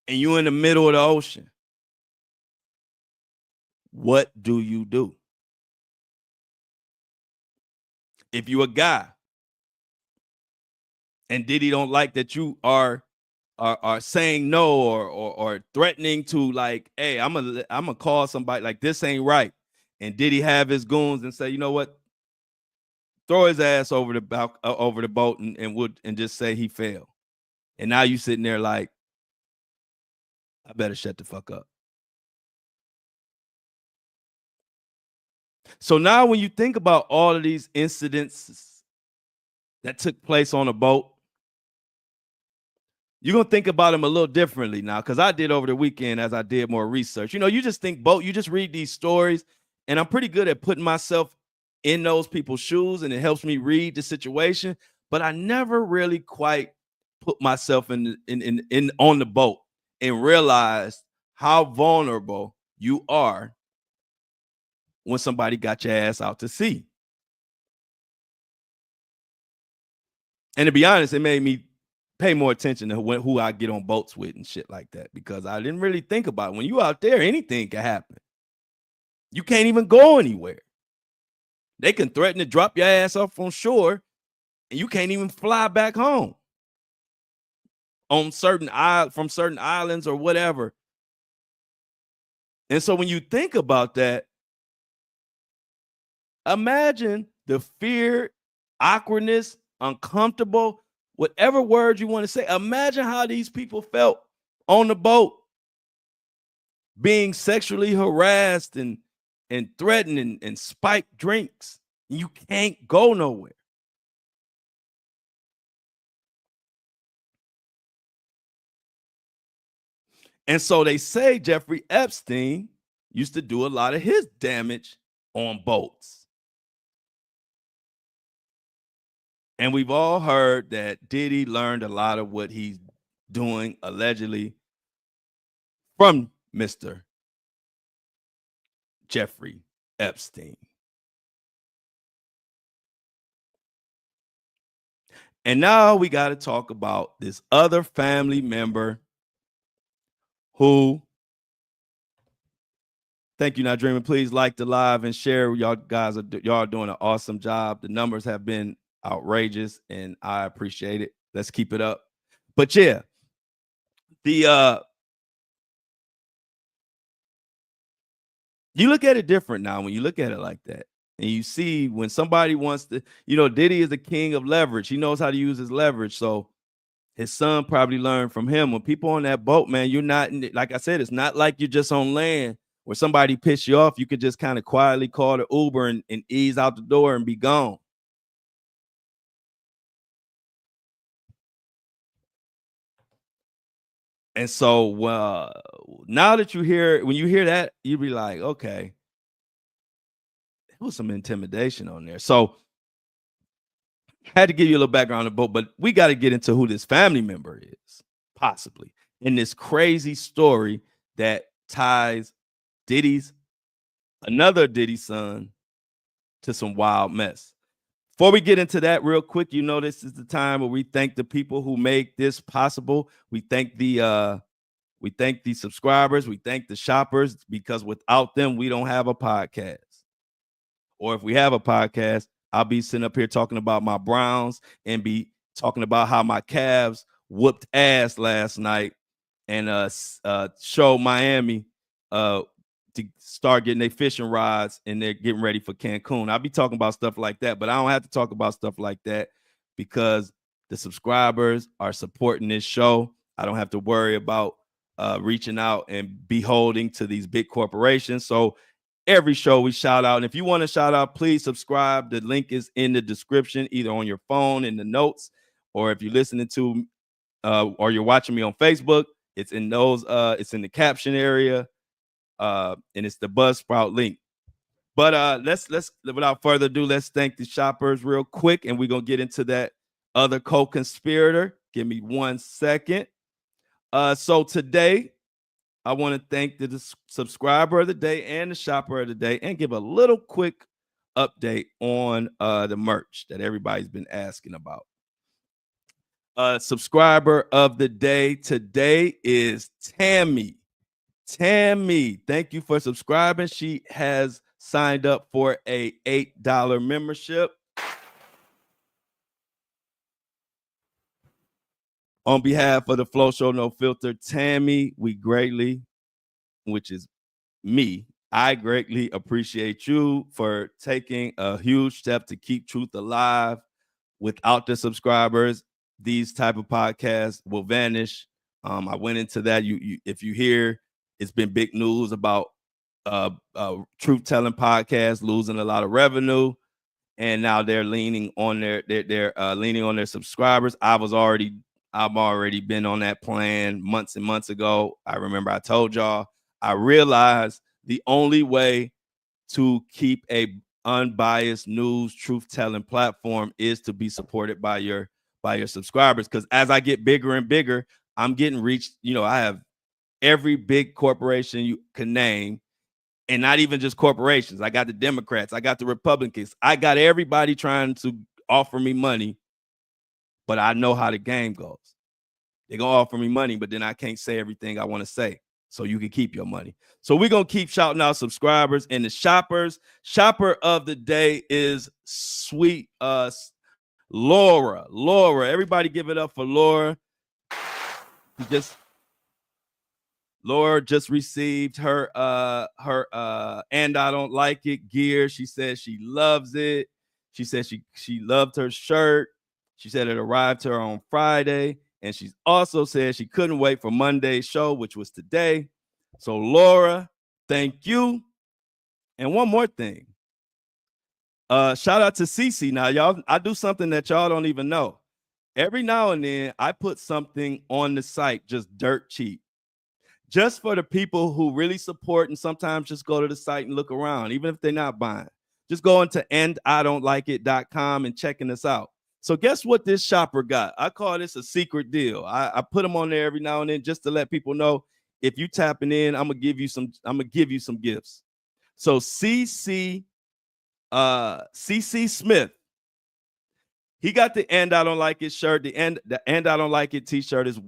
and you're in the middle of the ocean, what do you do? If you're a guy and Diddy don't like that you are saying no or threatening to, like, hey, I'm gonna call somebody, like, this ain't right, and Diddy have his goons and say, you know what, throw his ass over the boat and just say he failed, and now you sitting there like, I better shut the fuck up. So now when you think about all of these incidents that took place on a boat, you're going to think about them a little differently now, because I did over the weekend as I did more research. You know, you just think boat, you just read these stories, and I'm pretty good at putting myself in those people's shoes, and it helps me read the situation, but I never really quite put myself in on the boat and realized how vulnerable you are when somebody got your ass out to sea. And to be honest, it made me pay more attention to who I get on boats with and shit like that, because I didn't really think about it. When you out there, anything can happen. You can't even go anywhere. They can threaten to drop your ass off on shore, and you can't even fly back home on from certain islands or whatever. And so when you think about that, imagine the fear, awkwardness, uncomfortable, whatever word you want to say. Imagine how these people felt on the boat, being sexually harassed and threatened and spiked drinks. You can't go nowhere. And so they say Jeffrey Epstein used to do a lot of his damage on boats. And we've all heard that Diddy learned a lot of what he's doing allegedly from Mr. Jeffrey Epstein. And now we got to talk about this other family member who, thank you, Not Dreaming. Please like the live and share. Y'all guys y'all doing an awesome job. The numbers have been outrageous, and I appreciate it. Let's keep it up. But yeah, you look at it different now when you look at it like that. And you see when somebody wants to, you know, Diddy is the king of leverage. He knows how to use his leverage. So his son probably learned from him. When people on that boat, man, you're not, like I said, it's not like you're just on land where somebody pissed you off. You could just kind of quietly call the Uber and ease out the door and be gone. And so now that when you hear that, you be like, okay, there was some intimidation on there. So I had to give you a little background on the boat, but we got to get into who this family member is, possibly, in this crazy story that ties another Diddy son, to some wild mess. Before we get into that real quick, you know, this is the time where we thank the people who make this possible. We thank the subscribers, we thank the shoppers, because without them, we don't have a podcast. Or if we have a podcast, I'll be sitting up here talking about my Browns and be talking about how my Cavs whooped ass last night and show Miami to start getting their fishing rods and they're getting ready for Cancun. I'll be talking about stuff like that, but I don't have to talk about stuff like that because the subscribers are supporting this show. I don't have to worry about reaching out and beholding to these big corporations. So every show we shout out. And if you want to shout out, please subscribe. The link is in the description, either on your phone in the notes, or if you're listening to or you're watching me on Facebook, it's in those, it's in the caption area. And it's the Buzzsprout link. But let's without further ado, let's thank the shoppers real quick, and we're gonna get into that other co-conspirator. Give me 1 second. So today I want to thank the subscriber of the day and the shopper of the day, and give a little quick update on the merch that everybody's been asking about. Subscriber of the day today is Tammy. Tammy, thank you for subscribing. She has signed up for a $8 membership. On behalf of the Flow Show No Filter, Tammy, we greatly, which is me, I greatly appreciate you for taking a huge step to keep truth alive. Without the subscribers, these type of podcasts will vanish. I went into that. You if you hear, it's been big news about truth telling podcasts losing a lot of revenue, and now they're leaning on their leaning on their subscribers. I've already been on that plan months and months ago. I remember I told y'all, I realized the only way to keep a unbiased news truth telling platform is to be supported by your subscribers, because as I get bigger and bigger, I'm getting reached. I have every big corporation you can name, and not even just corporations. I got the Democrats, I got the Republicans, I got everybody trying to offer me money, but I know how the game goes. They're gonna offer me money, but then I can't say everything I want to say, so you can keep your money. So we're gonna keep shouting out subscribers and the shoppers. Shopper of the day is sweet Laura. Everybody give it up for Laura. Laura just received her and I don't like it gear. She says she loves it. She said she loved her shirt. She said it arrived to her on Friday, and she also said she couldn't wait for Monday's show, which was today. So Laura, thank you. And one more thing. Shout out to Cece. Now, y'all, I do something that y'all don't even know. Every now and then I put something on the site just dirt cheap, just for the people who really support and sometimes just go to the site and look around, even if they're not buying. Just go into andidon'tlikeit.com and checking this out. So guess what this shopper got? I call this a secret deal. I put them on there every now and then just to let people know, if you tapping in, I'm gonna give you some gifts. So CC Smith, he got the "And I Don't Like It" shirt. The "And I Don't Like It" t-shirt is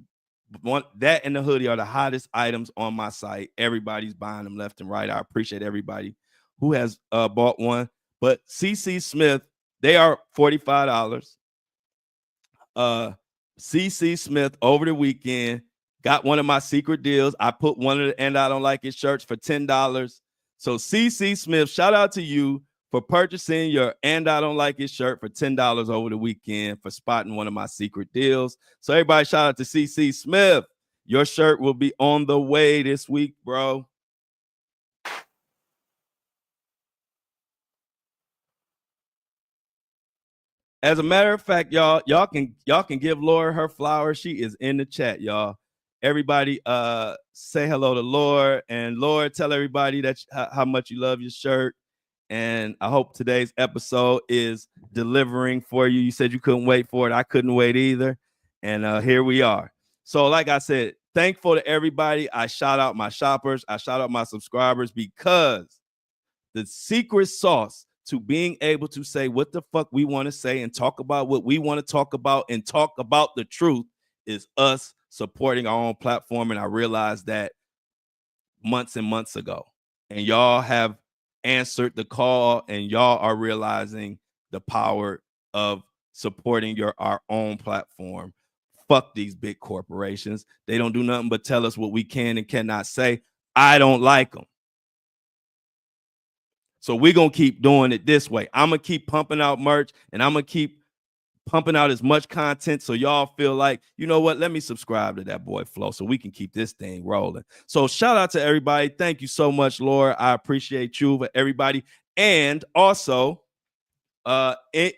one, that and the hoodie are the hottest items on my site. Everybody's buying them left and right. I appreciate everybody who has bought one. But CC Smith, they are $45. CC Smith over the weekend got one of my secret deals. I put one of the "And I Don't Like It" shirts for $10. So CC Smith, shout out to you for purchasing your "And I Don't Like It" shirt for $10 over the weekend, for spotting one of my secret deals. So everybody, shout out to CC Smith. Your shirt will be on the way this week, bro. As a matter of fact, y'all can give Laura her flowers. She is in the chat, y'all. Everybody, say hello to Laura, and Laura, tell everybody that how much you love your shirt. And I hope today's episode is delivering for you. You said you couldn't wait for it. I couldn't wait either. And here we are. So like I said, thankful to everybody. I shout out my shoppers. I shout out my subscribers, because the secret sauce to being able to say what the fuck we want to say and talk about what we want to talk about and talk about the truth is us supporting our own platform. And I realized that months and months ago. And y'all have answered the call, and y'all are realizing the power of supporting our own platform. Fuck these big corporations. They don't do nothing but tell us what we can and cannot say. I don't like them. So we're going to keep doing it this way. I'm going to keep pumping out merch, and I'm going to keep pumping out as much content so y'all feel like, you know what, let me subscribe to that boy Flo so we can keep this thing rolling. So shout out to everybody. Thank you so much, Laura. I appreciate you, for everybody. And also Yvonne,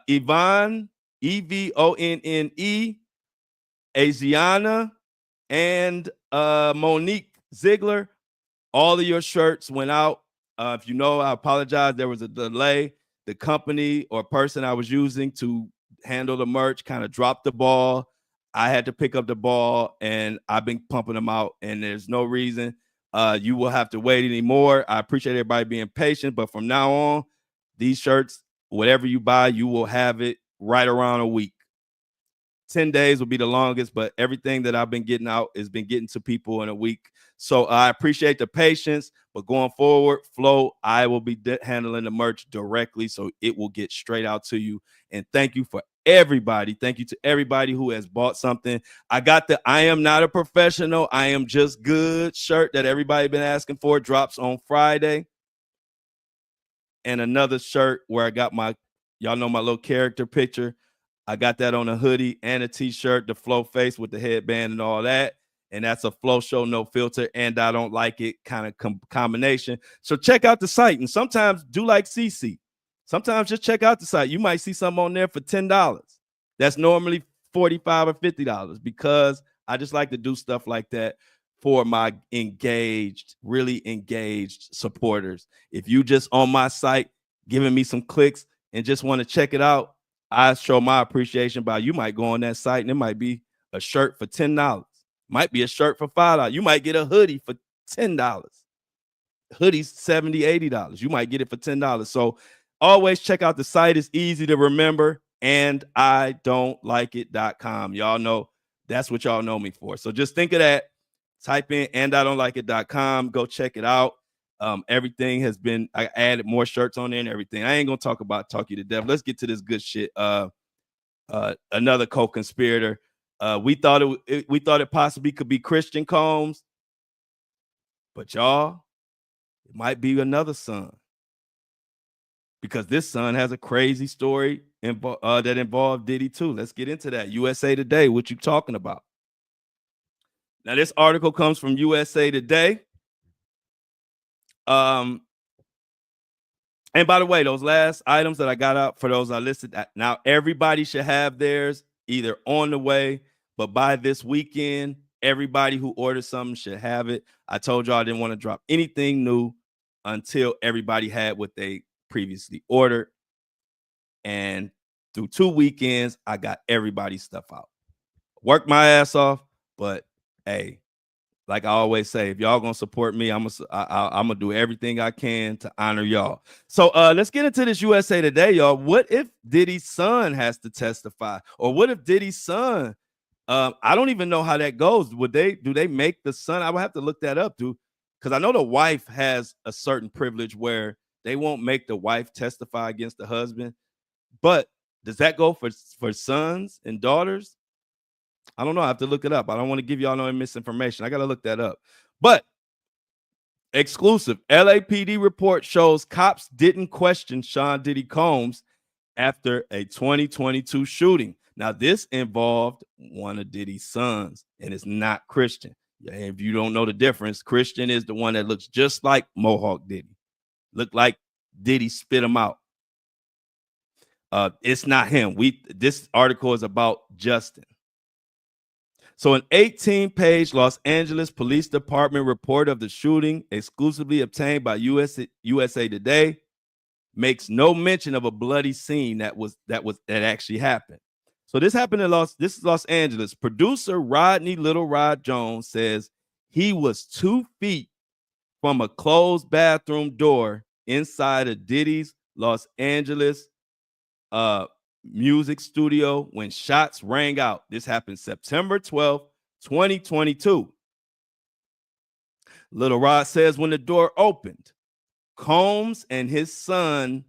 Evonne, Asiana, and Monique Ziegler. All of your shirts went out. If you know, I apologize. There was a delay. The company or person I was using to handle the merch kind of dropped the ball. I had to pick up the ball, and I've been pumping them out, and there's no reason you will have to wait anymore. I appreciate everybody being patient, but from now on, these shirts, whatever you buy, you will have it right around a week. 10 days will be the longest, but everything that I've been getting out has been getting to people in a week. So I appreciate the patience, but going forward, Flo, I will be handling the merch directly, so it will get straight out to you. And thank you for everybody. Thank you to everybody who has bought something. I got the I am not a professional, I am just good shirt that everybody been asking for. Drops on Friday. And another shirt where I got my, y'all know my little character picture. I got that on a hoodie and a t-shirt, the Flo face with the headband and all that. And that's a Flo Show No Filter and I Don't Like It kind of combination. So check out the site, and sometimes do like CC. Sometimes just check out the site. You might see something on there for $10. That's normally $45 or $50 because I just like to do stuff like that for my engaged, really engaged supporters. If you just on my site giving me some clicks and just want to check it out, I show my appreciation by you might go on that site and it might be a shirt for $10. Might be a shirt for $5. You might get a hoodie for $10. Hoodies $70, $80. You might get it for $10. So always check out the site. It's easy to remember. And I don't like it.com. Y'all know that's what y'all know me for. So just think of that. Type in and I don't like it.com. Go check it out. Everything has been, I added more shirts on there and everything. I ain't gonna talk you to death. Let's get to this good shit. Another co-conspirator. We thought it possibly could be Christian Combs, but y'all, it might be another son, because this son has a crazy story that involved Diddy too. Let's get into that. USA Today, what you talking about? Now, this article comes from USA Today. And by the way, those last items that I got out for those I listed, now everybody should have theirs either on the way, but by this weekend, everybody who orders something should have it. I told y'all I didn't want to drop anything new until everybody had what they previously ordered. And through 2 weekends, I got everybody's stuff out. Worked my ass off, but hey, like I always say, if y'all gonna support me, I'm gonna do everything I can to honor y'all. So let's get into this USA Today, y'all. What if Diddy's son has to testify, or what if Diddy's son? I don't even know how that goes. Do they make the son? I would have to look that up, dude, because I know the wife has a certain privilege where they won't make the wife testify against the husband. But does that go for sons and daughters? I don't know. I have to look it up. I don't want to give y'all no misinformation. I got to look that up. But exclusive LAPD report shows cops didn't question Sean Diddy Combs after a 2022 shooting. Now, this involved one of Diddy's sons, and it's not Christian. If you don't know the difference, Christian is the one that looks just like Mohawk Diddy. Looked like Diddy spit him out. It's not him. This article is about Justin. So an 18-page Los Angeles Police Department report of the shooting, exclusively obtained by USA Today, makes no mention of a bloody scene that actually happened. So this happened in Los Angeles. Producer Rodney Little Rod Jones says he was 2 feet from a closed bathroom door inside of Diddy's Los Angeles music studio when shots rang out. This happened September 12th, 2022. Little Rod says when the door opened, Combs and his son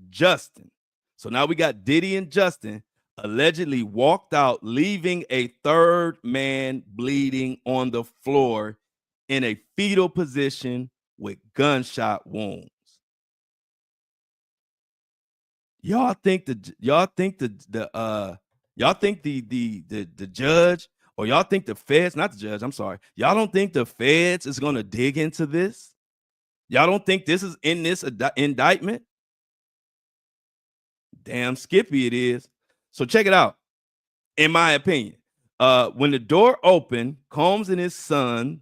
Justin, so now we got Diddy and Justin, allegedly walked out, leaving a third man bleeding on the floor in a fetal position with gunshot wounds. Y'all think the judge, or y'all think the feds, not the judge, I'm sorry. Y'all don't think the feds is going to dig into this? Y'all don't think this is in this indictment? Damn Skippy it is. So check it out. In my opinion, when the door opened, Combs and his son,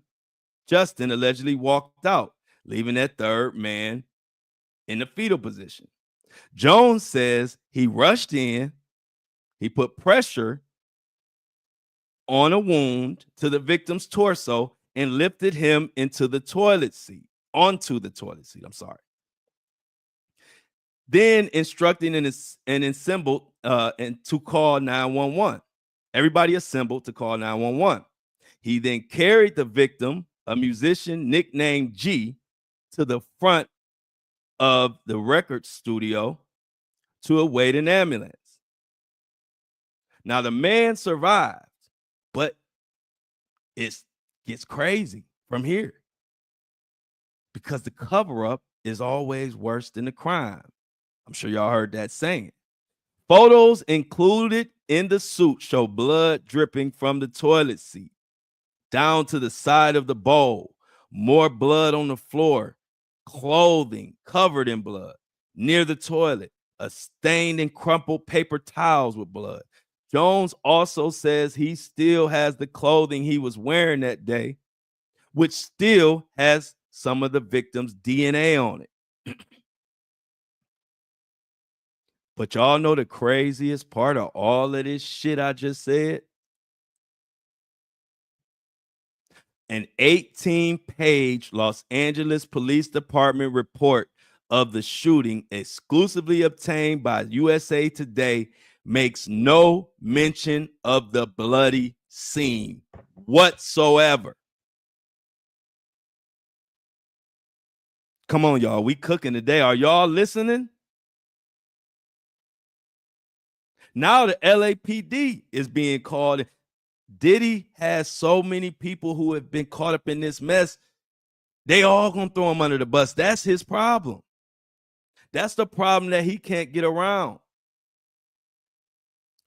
Justin, allegedly walked out, leaving that third man in the fetal position. Jones says he rushed in, he put pressure on a wound to the victim's torso and lifted him onto the toilet seat. I'm sorry. Then instructing and assembled and to call 911. Everybody assembled to call 911. He then carried the victim, a musician nicknamed G, to the front of the record studio to await an ambulance. Now the man survived, but it gets crazy from here because the cover-up is always worse than the crime. I'm sure y'all heard that saying. Photos included in the suit show blood dripping from the toilet seat down to the side of the bowl, more blood on the floor, clothing covered in blood near the toilet, a stained and crumpled paper towels with blood. Jones also says he still has the clothing he was wearing that day, which still has some of the victim's DNA on it. But y'all know the craziest part of all of this shit I just said? An 18-page Los Angeles Police Department report of the shooting, exclusively obtained by USA Today, makes no mention of the bloody scene whatsoever. Come on, y'all. We cooking today. Are y'all listening? Now the LAPD is being called. Diddy has so many people who have been caught up in this mess. They all gonna throw him under the bus. That's his problem. That's the problem that he can't get around.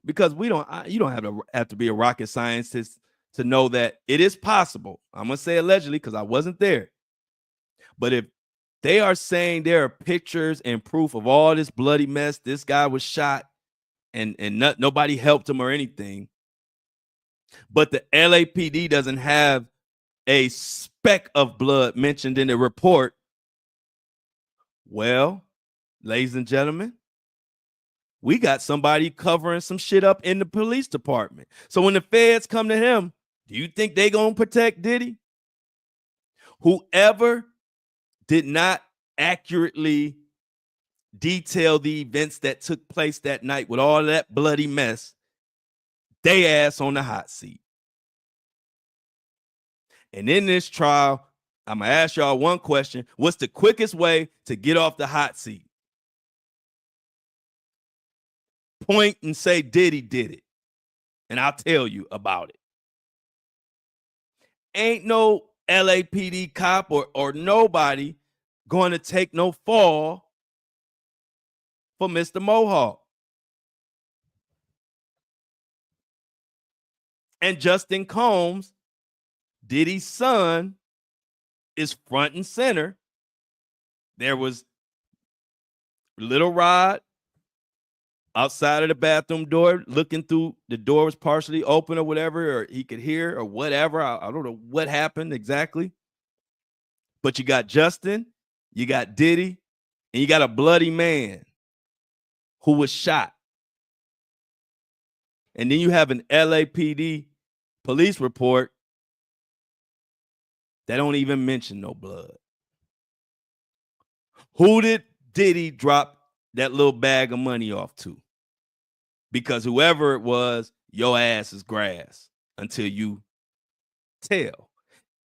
Because you don't have to be a rocket scientist to know that it is possible. I'm gonna say allegedly because I wasn't there. But if they are saying there are pictures and proof of all this bloody mess, this guy was shot and nobody helped him or anything. But the LAPD doesn't have a speck of blood mentioned in the report. Well, ladies and gentlemen, we got somebody covering some shit up in the police department. So when the feds come to him, do you think they gonna protect Diddy? Whoever did not accurately detail the events that took place that night with all that bloody mess, they ass on the hot seat. And in this trial, I'm gonna ask y'all one question. What's the quickest way to get off the hot seat? Point and say Diddy did it, and I'll tell you about it. Ain't no LAPD cop or nobody going to take no fall for Mr. Mohawk. And Justin Combs, Diddy's son, is front and center. There was Little Rod outside of the bathroom door, looking through. The door was partially open or whatever, or he could hear or whatever. I don't know what happened exactly. But you got Justin, you got Diddy, and you got a bloody man who was shot. And then you have an LAPD police report that don't even mention no blood. Who did Diddy drop that little bag of money off to? Because whoever it was, your ass is grass until you tell,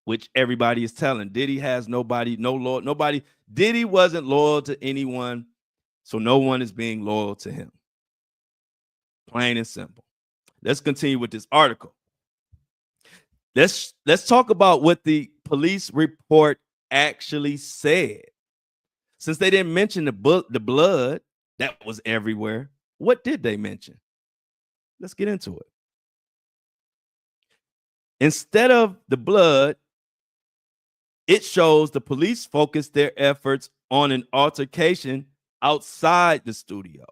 which everybody is telling. Diddy has nobody, no law, nobody. Diddy wasn't loyal to anyone, so no one is being loyal to him. Plain and simple. Let's continue with this article. Let's talk about what the police report actually said. Since they didn't mention the blood, that was everywhere. What did they mention? Let's get into it. Instead of the blood, it shows the police focused their efforts on an altercation outside the studio.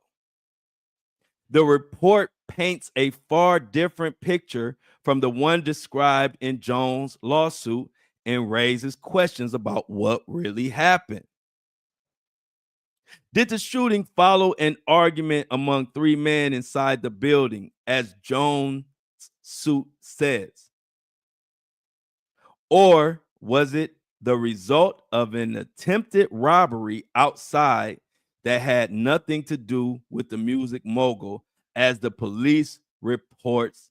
The report paints a far different picture from the one described in Jones' lawsuit and raises questions about what really happened. Did the shooting follow an argument among three men inside the building, as Jones' suit says? Or was it the result of an attempted robbery outside that had nothing to do with the music mogul, as the police reports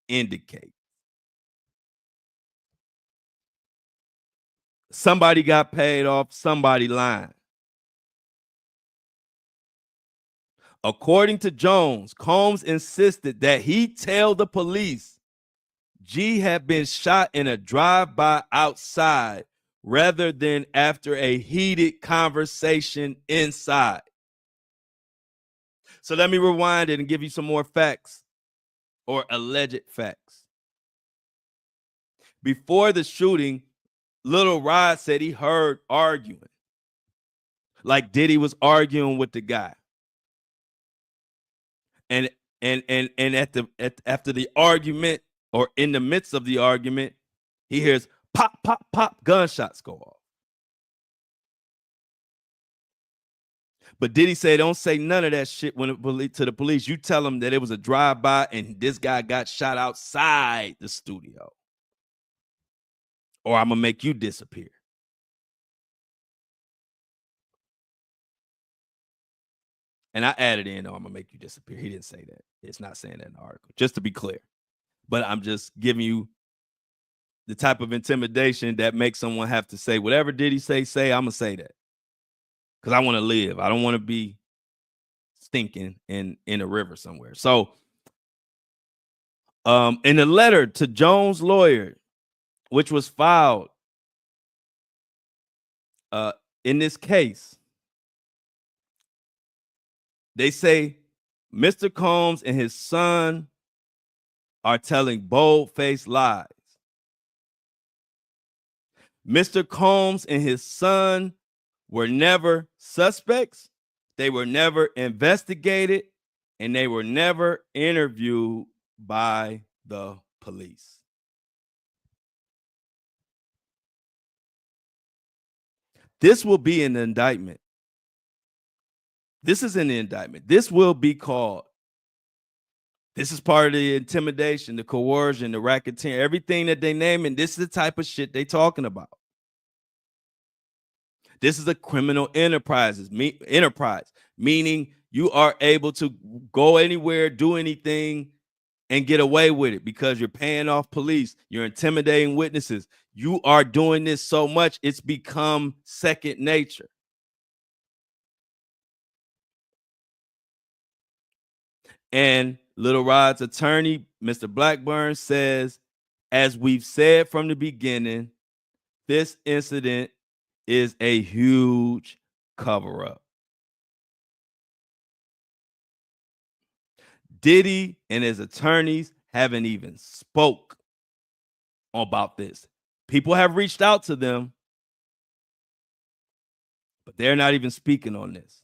indicate? Somebody got paid off, somebody lying. According to Jones, Combs insisted that he tell the police G had been shot in a drive-by outside rather than after a heated conversation inside. So let me rewind it and give you some more facts, or alleged facts. Before the shooting, Little Rod said he heard arguing, like Diddy was arguing with the guy. And after the argument, or in the midst of the argument, he hears pop, pop, pop, gunshots go off. But Diddy said, don't say none of that shit to the police. You tell them that it was a drive-by and this guy got shot outside the studio, or I'm gonna make you disappear. And I added in, oh, I'm gonna make you disappear. He didn't say that. It's not saying that in the article, just to be clear. But I'm just giving you the type of intimidation that makes someone have to say whatever Diddy say, I'm gonna say that. Because I want to live. I don't want to be stinking in a river somewhere. So in a letter to Jones' lawyer, which was filed in this case, they say Mr. Combs and his son are telling bold-faced lies. Mr. Combs and his son were never suspects, they were never investigated, and they were never interviewed by the police. This will be an indictment. This is an indictment. This will be called. This is part of the intimidation, the coercion, the racketeering, everything that they name, and this is the type of shit they talking about. This is a criminal enterprise, meaning you are able to go anywhere, do anything, and get away with it because you're paying off police, you're intimidating witnesses. You are doing this so much, it's become second nature. And Little Rod's attorney, Mr. Blackburn, says, as we've said from the beginning, this incident is a huge cover-up. Diddy and his attorneys haven't even spoke about this. People have reached out to them, but they're not even speaking on this.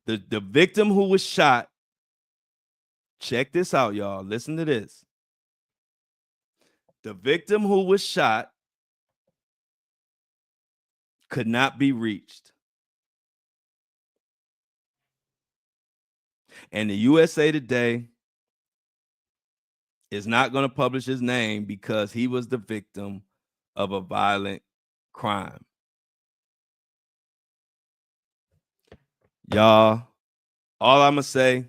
The victim who was shot, check this out, y'all. Listen to this. The victim who was shot could not be reached. And the USA Today is not going to publish his name because he was the victim of a violent crime. Y'all, all I'm going to say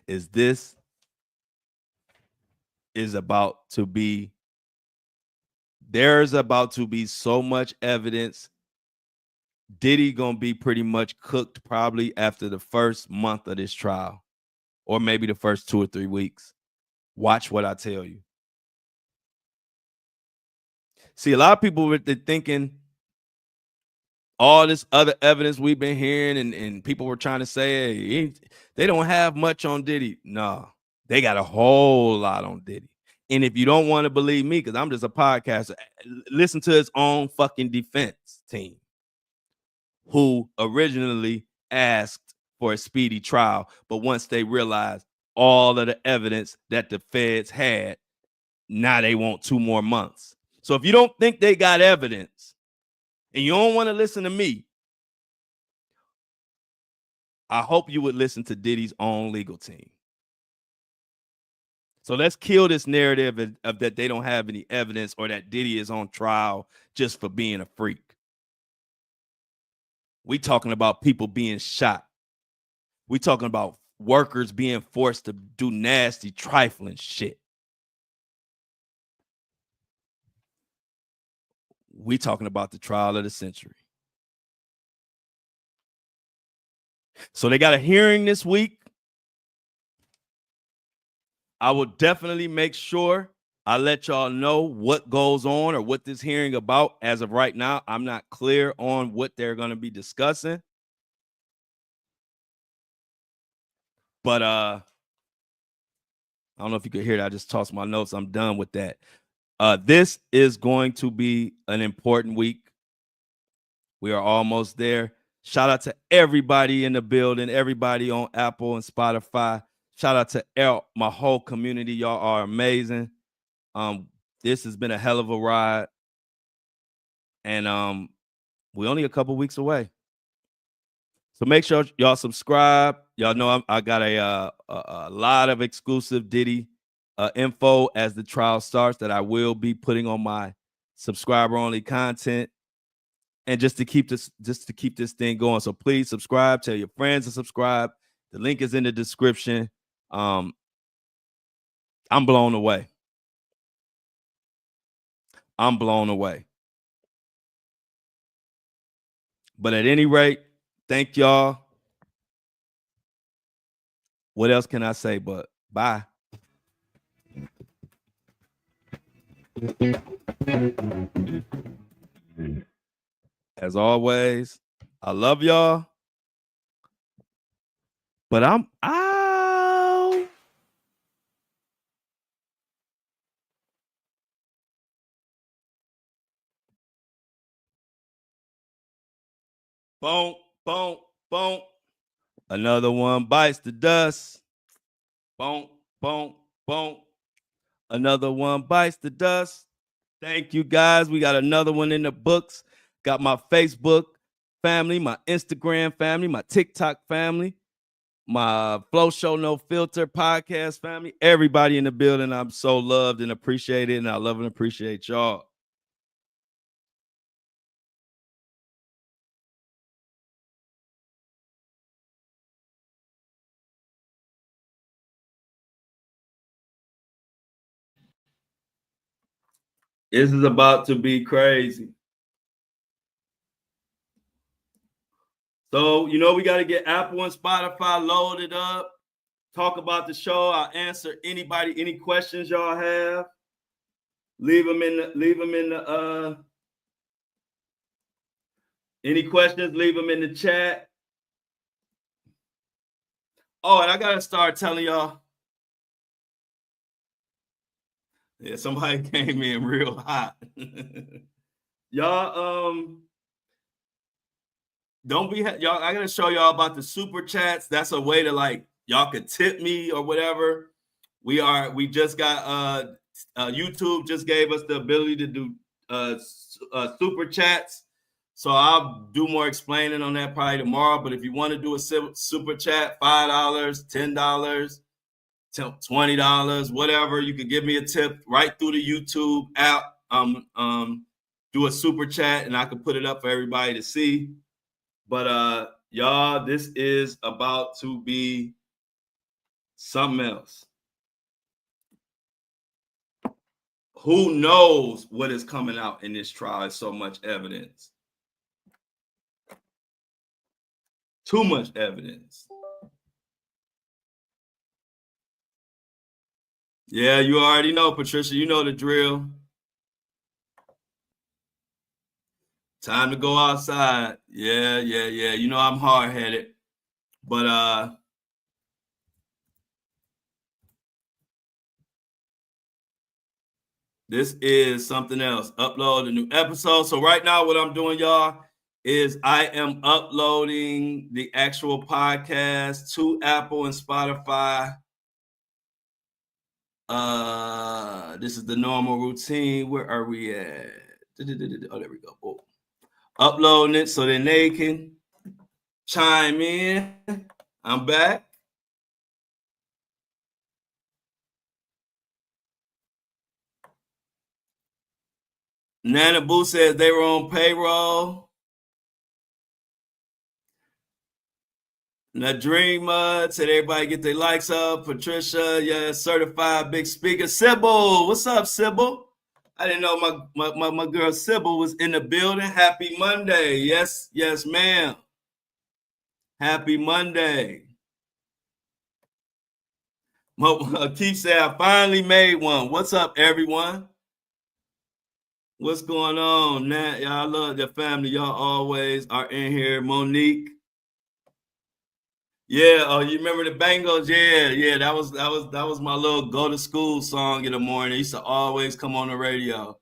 is this is about to be, there's about to be so much evidence. Diddy gonna be pretty much cooked probably after the first month of this trial, or maybe the first 2 or 3 weeks. Watch what I tell you. See, a lot of people were thinking all this other evidence we've been hearing, and people were trying to say, hey, they don't have much on Diddy. No, they got a whole lot on Diddy. And if you don't want to believe me, because I'm just a podcaster, listen to his own fucking defense team, who originally asked for a speedy trial, but once they realized all of the evidence that the feds had, now they want 2 more months. So if you don't think they got evidence and you don't want to listen to me, I hope you would listen to Diddy's own legal team. So let's kill this narrative of that they don't have any evidence or that Diddy is on trial just for being a freak. We talking about people being shot. We talking about workers being forced to do nasty, trifling shit. We talking about the trial of the century. So they got a hearing this week. I will definitely make sure I let y'all know what goes on or what this hearing about. As of right now, I'm not clear on what they're going to be discussing. But I don't know if you could hear that. I just tossed my notes. I'm done with that. This is going to be an important week. We are almost there. Shout out to everybody in the building, everybody on Apple and Spotify. Shout out to my whole community. Y'all are amazing. This has been a hell of a ride. And we're only a couple weeks away. So make sure y'all subscribe. Y'all know I got a lot of exclusive Diddy info as the trial starts that I will be putting on my subscriber-only content. And just to keep this thing going. So please subscribe, tell your friends to subscribe. The link is in the description. I'm blown away. I'm blown away. But at any rate, thank y'all. What else can I say but bye? As always, I love y'all. But I'm out. Boom, boom, boom. Another one bites the dust. Boom, boom, boom. Another one bites the dust. Thank you, guys. We got another one in the books. Got my Facebook family, my Instagram family, my TikTok family, my Flow Show No Filter podcast family. Everybody in the building. I'm so loved and appreciated, and I love and appreciate y'all. This is about to be crazy. So, we got to get Apple and Spotify loaded up. Talk about the show. I'll answer any questions y'all have. Leave them in the any questions, leave them in the chat. Oh, and I got to start telling y'all. Yeah, somebody came in real hot. Y'all, don't be y'all. I gotta show y'all about the super chats. That's a way to y'all could tip me or whatever. We just got YouTube just gave us the ability to do super chats. So I'll do more explaining on that probably tomorrow. But if you want to do a super chat, $5, $10. $20, whatever, you can give me a tip right through the YouTube app. Do a super chat and I can put it up for everybody to see. But y'all, this is about to be something else. Who knows what is coming out in this trial? It's so much evidence. Too much evidence. Yeah, you already know, Patricia. You know the drill. Time to go outside. Yeah. You know I'm hard-headed. But this is something else. Upload a new episode. So right now what I'm doing, y'all, is I am uploading the actual podcast to Apple and Spotify. This is the normal routine. Where are we at? Oh, there we go. Oh. Uploading it so then they can chime in. I'm back. Nana Boo says they were on payroll. Nadreema said everybody get their likes up. Patricia, yeah, certified big speaker. Sybil, what's up, Sybil? I didn't know my girl Sybil was in the building. Happy Monday. Yes, ma'am. Happy Monday. Keith said, I finally made one. What's up, everyone? What's going on? Nat, y'all love your family. Y'all always are in here. Monique. Yeah, oh, you remember the Bangles? Yeah, that was my little go to school song in the morning. It used to always come on the radio.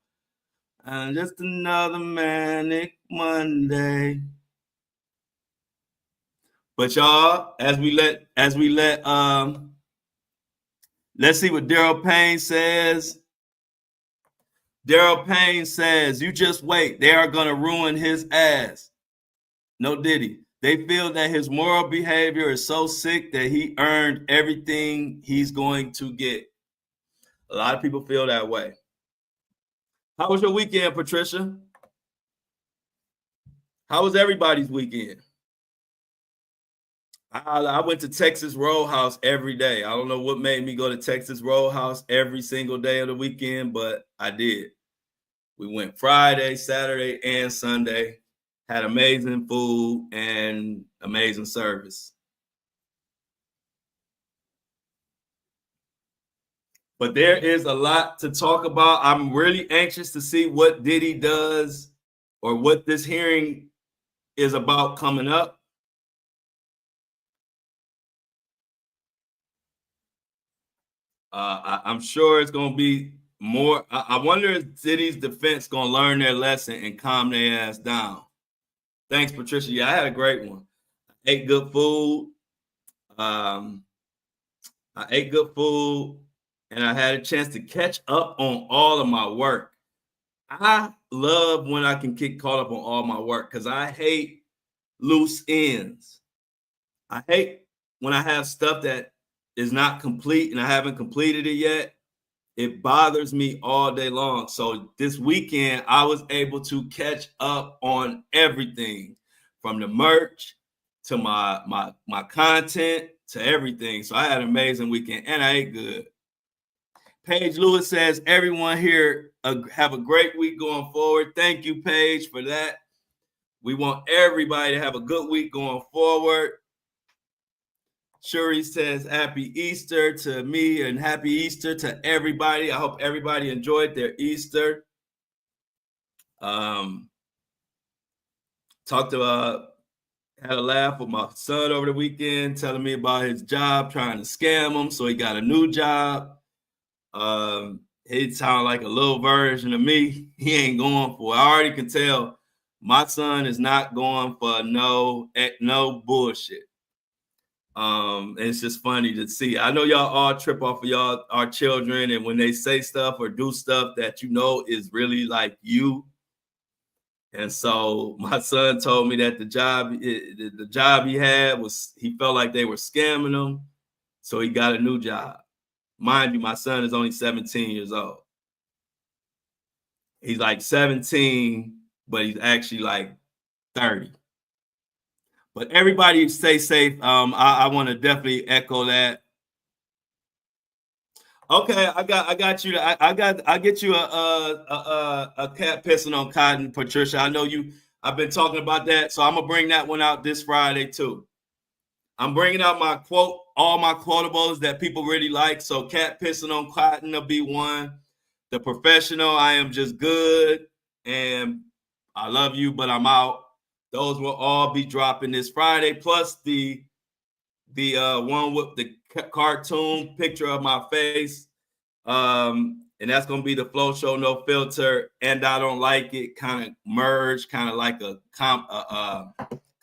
And just another manic Monday. But y'all, as we let let's see what Daryl Payne says. Daryl Payne says, you just wait. They are gonna ruin his ass. No Diddy. They feel that his moral behavior is so sick that he earned everything he's going to get. A lot of people feel that way. How was your weekend, Patricia? How was everybody's weekend? I went to Texas Roadhouse every day. I don't know what made me go to Texas Roadhouse every single day of the weekend, but I did. We went Friday, Saturday, and Sunday. Had amazing food and amazing service. But there is a lot to talk about. I'm really anxious to see what Diddy does or what this hearing is about coming up. I'm sure it's going to be more. I wonder if Diddy's defense going to learn their lesson and calm their ass down. Thanks, Patricia. Yeah, I had a great one. I ate good food. And I had a chance to catch up on all of my work. I love when I can get caught up on all my work because I hate loose ends. I hate when I have stuff that is not complete and I haven't completed it yet. It bothers me all day long. So this weekend, I was able to catch up on everything from the merch to my content to everything. So I had an amazing weekend and I ate good. Paige Lewis says, everyone here have a great week going forward. Thank you, Paige, for that. We want everybody to have a good week going forward. Shuri says, happy Easter to me and happy Easter to everybody. I hope everybody enjoyed their Easter. Had a laugh with my son over the weekend, telling me about his job, trying to scam him. So he got a new job. He sounded like a little version of me. He ain't going for it. I already can tell my son is not going for no bullshit. It's just funny to see. I know y'all all trip off of our children, and when they say stuff or do stuff that you know is really like you. And so my son told me that the job he had was, he felt like they were scamming him, so he got a new job. Mind you, my son is only 17 years old. He's like 17, but he's actually like 30. But everybody stay safe. I want to definitely echo that. Okay, I got you. I get you a cat pissing on cotton, Patricia. I know you. I've been talking about that, so I'm gonna bring that one out this Friday too. I'm bringing out all my quotables that people really like. So cat pissing on cotton will be one. The professional, I am just good, and I love you, but I'm out. Those will all be dropping this Friday, plus the one with the cartoon picture of my face. And that's gonna be the Flow Show No Filter, and I Don't Like It kind of merge, kind of like a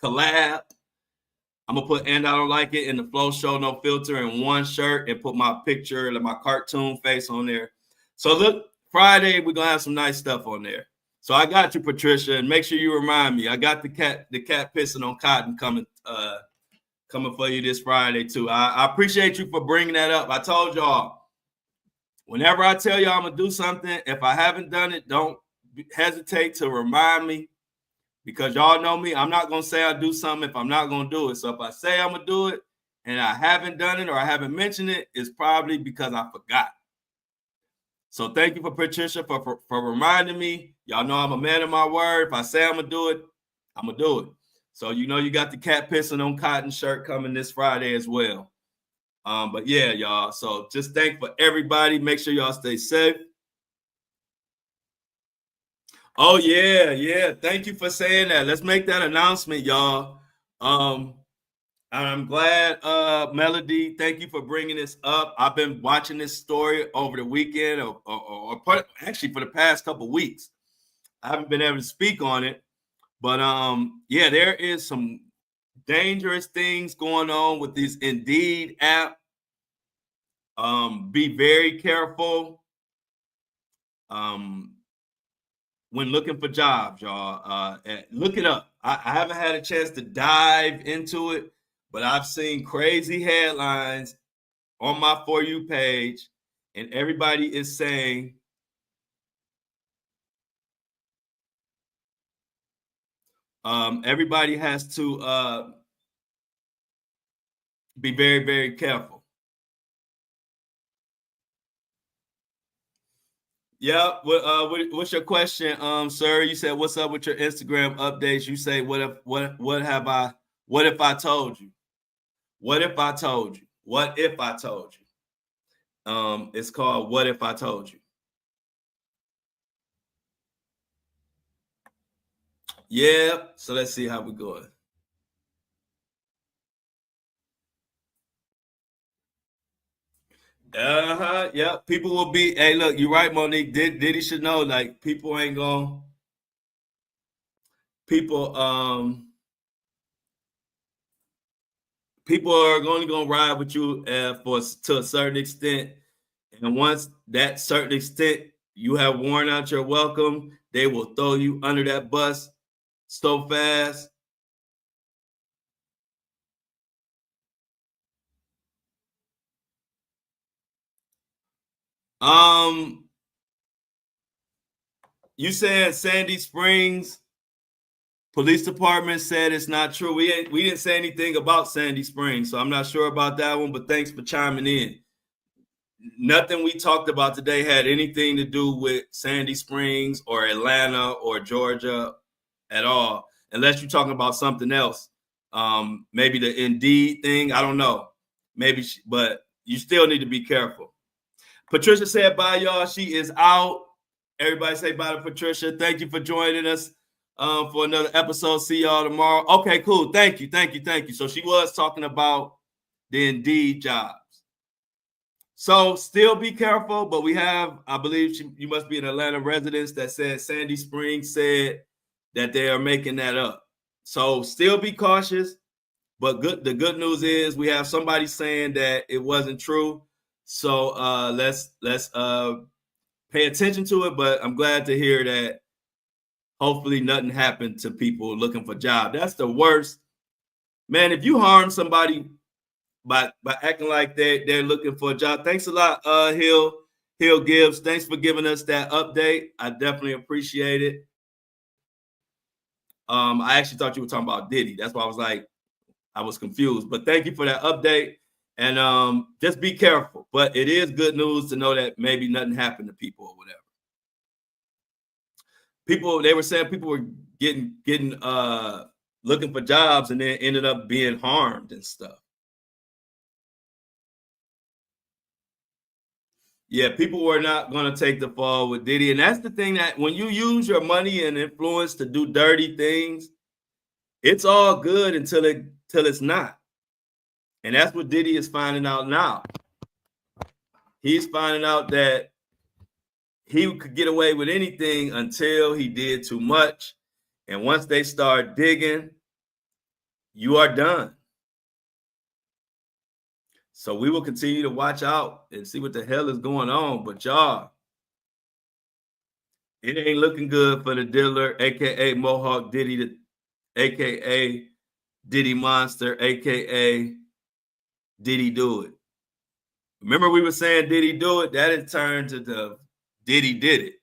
collab. I'm gonna put And I Don't Like It in the Flow Show No Filter in one shirt and put my picture, my cartoon face on there. So look, Friday we're gonna have some nice stuff on there. So I got you, Patricia, and make sure you remind me. I got the cat pissing on cotton coming for you this Friday too. I appreciate you for bringing that up. I told y'all, whenever I tell y'all I'm gonna do something, if I haven't done it, don't hesitate to remind me, because y'all know me. I'm not gonna say I'll do something if I'm not gonna do it. So if I say I'm gonna do it and I haven't done it or I haven't mentioned it, it's probably because I forgot. So thank you for Patricia for reminding me. Y'all know I'm a man of my word. If I say I'm gonna do it, I'm gonna do it. So you know you got the cat pissing on cotton shirt coming this Friday as well. But yeah, y'all. So just thank for everybody. Make sure y'all stay safe. Oh yeah. Thank you for saying that. Let's make that announcement, y'all. I'm glad, Melody. Thank you for bringing this up. I've been watching this story over the weekend, or actually for the past couple weeks. I haven't been able to speak on it, but yeah, there is some dangerous things going on with this Indeed app. Be very careful when looking for jobs, y'all. Look it up. I haven't had a chance to dive into it, but I've seen crazy headlines on my For You page, and everybody is saying everybody has to be very, very careful. Yeah. What's your question, sir? You said, "What's up with your Instagram updates?" You say, "What if I told you? What if I told you? What if I told you?" It's called "What If I Told You." Yeah. So let's see how we're going. Yeah. People will be. Hey, look, you're right, Monique. Diddy should know. Like, people ain't gonna. People are only gonna ride with you to a certain extent, and once that certain extent you have worn out your welcome, they will throw you under that bus so fast. You said Sandy Springs Police Department said it's not true. We didn't say anything about Sandy Springs, so I'm not sure about that one, but thanks for chiming in. Nothing we talked about today had anything to do with Sandy Springs or Atlanta or Georgia at all, unless you're talking about something else. Maybe the Indeed thing. I don't know. Maybe, but you still need to be careful. Patricia said bye, y'all. She is out. Everybody say bye to Patricia. Thank you for joining us for another episode. See y'all tomorrow. Okay, cool. Thank you. So she was talking about the Indeed jobs. So still be careful, but we have, I believe you must be an Atlanta resident that said Sandy Springs said that they are making that up. So still be cautious, but the good news is we have somebody saying that it wasn't true. So let's pay attention to it, but I'm glad to hear that hopefully nothing happened to people looking for jobs. That's the worst. Man, if you harm somebody by acting like they're looking for a job. Thanks a lot, Hill Gibbs. Thanks for giving us that update. I definitely appreciate it. I actually thought you were talking about Diddy. That's why I was confused. But thank you for that update. And just be careful. But it is good news to know that maybe nothing happened to people or whatever. They were saying people were getting looking for jobs and then ended up being harmed and stuff. Yeah, people were not going to take the fall with Diddy. And that's the thing, that when you use your money and influence to do dirty things, it's all good until it's not. And that's what Diddy is finding out now. He's finding out that he could get away with anything until he did too much. And once they start digging, you are done. So we will continue to watch out and see what the hell is going on. But y'all, it ain't looking good for the dealer, aka Mohawk Diddy, aka Diddy Monster, aka Diddy Do It. Remember we were saying Diddy Do It? That has turned to the Diddy Did It.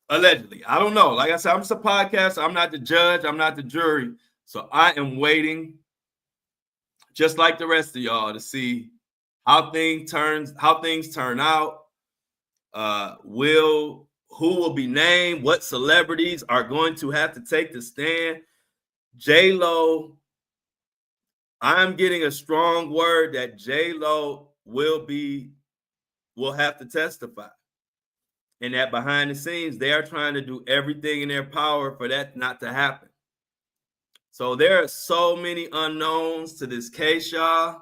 Allegedly. I don't know. Like I said, I'm just a podcast. I'm not the judge. I'm not the jury. So I am waiting, just like the rest of y'all, to see how things turn out. Who will be named? What celebrities are going to have to take the stand? J-Lo, I'm getting a strong word that J-Lo will have to testify. And that behind the scenes, they are trying to do everything in their power for that not to happen. So there are so many unknowns to this case, y'all.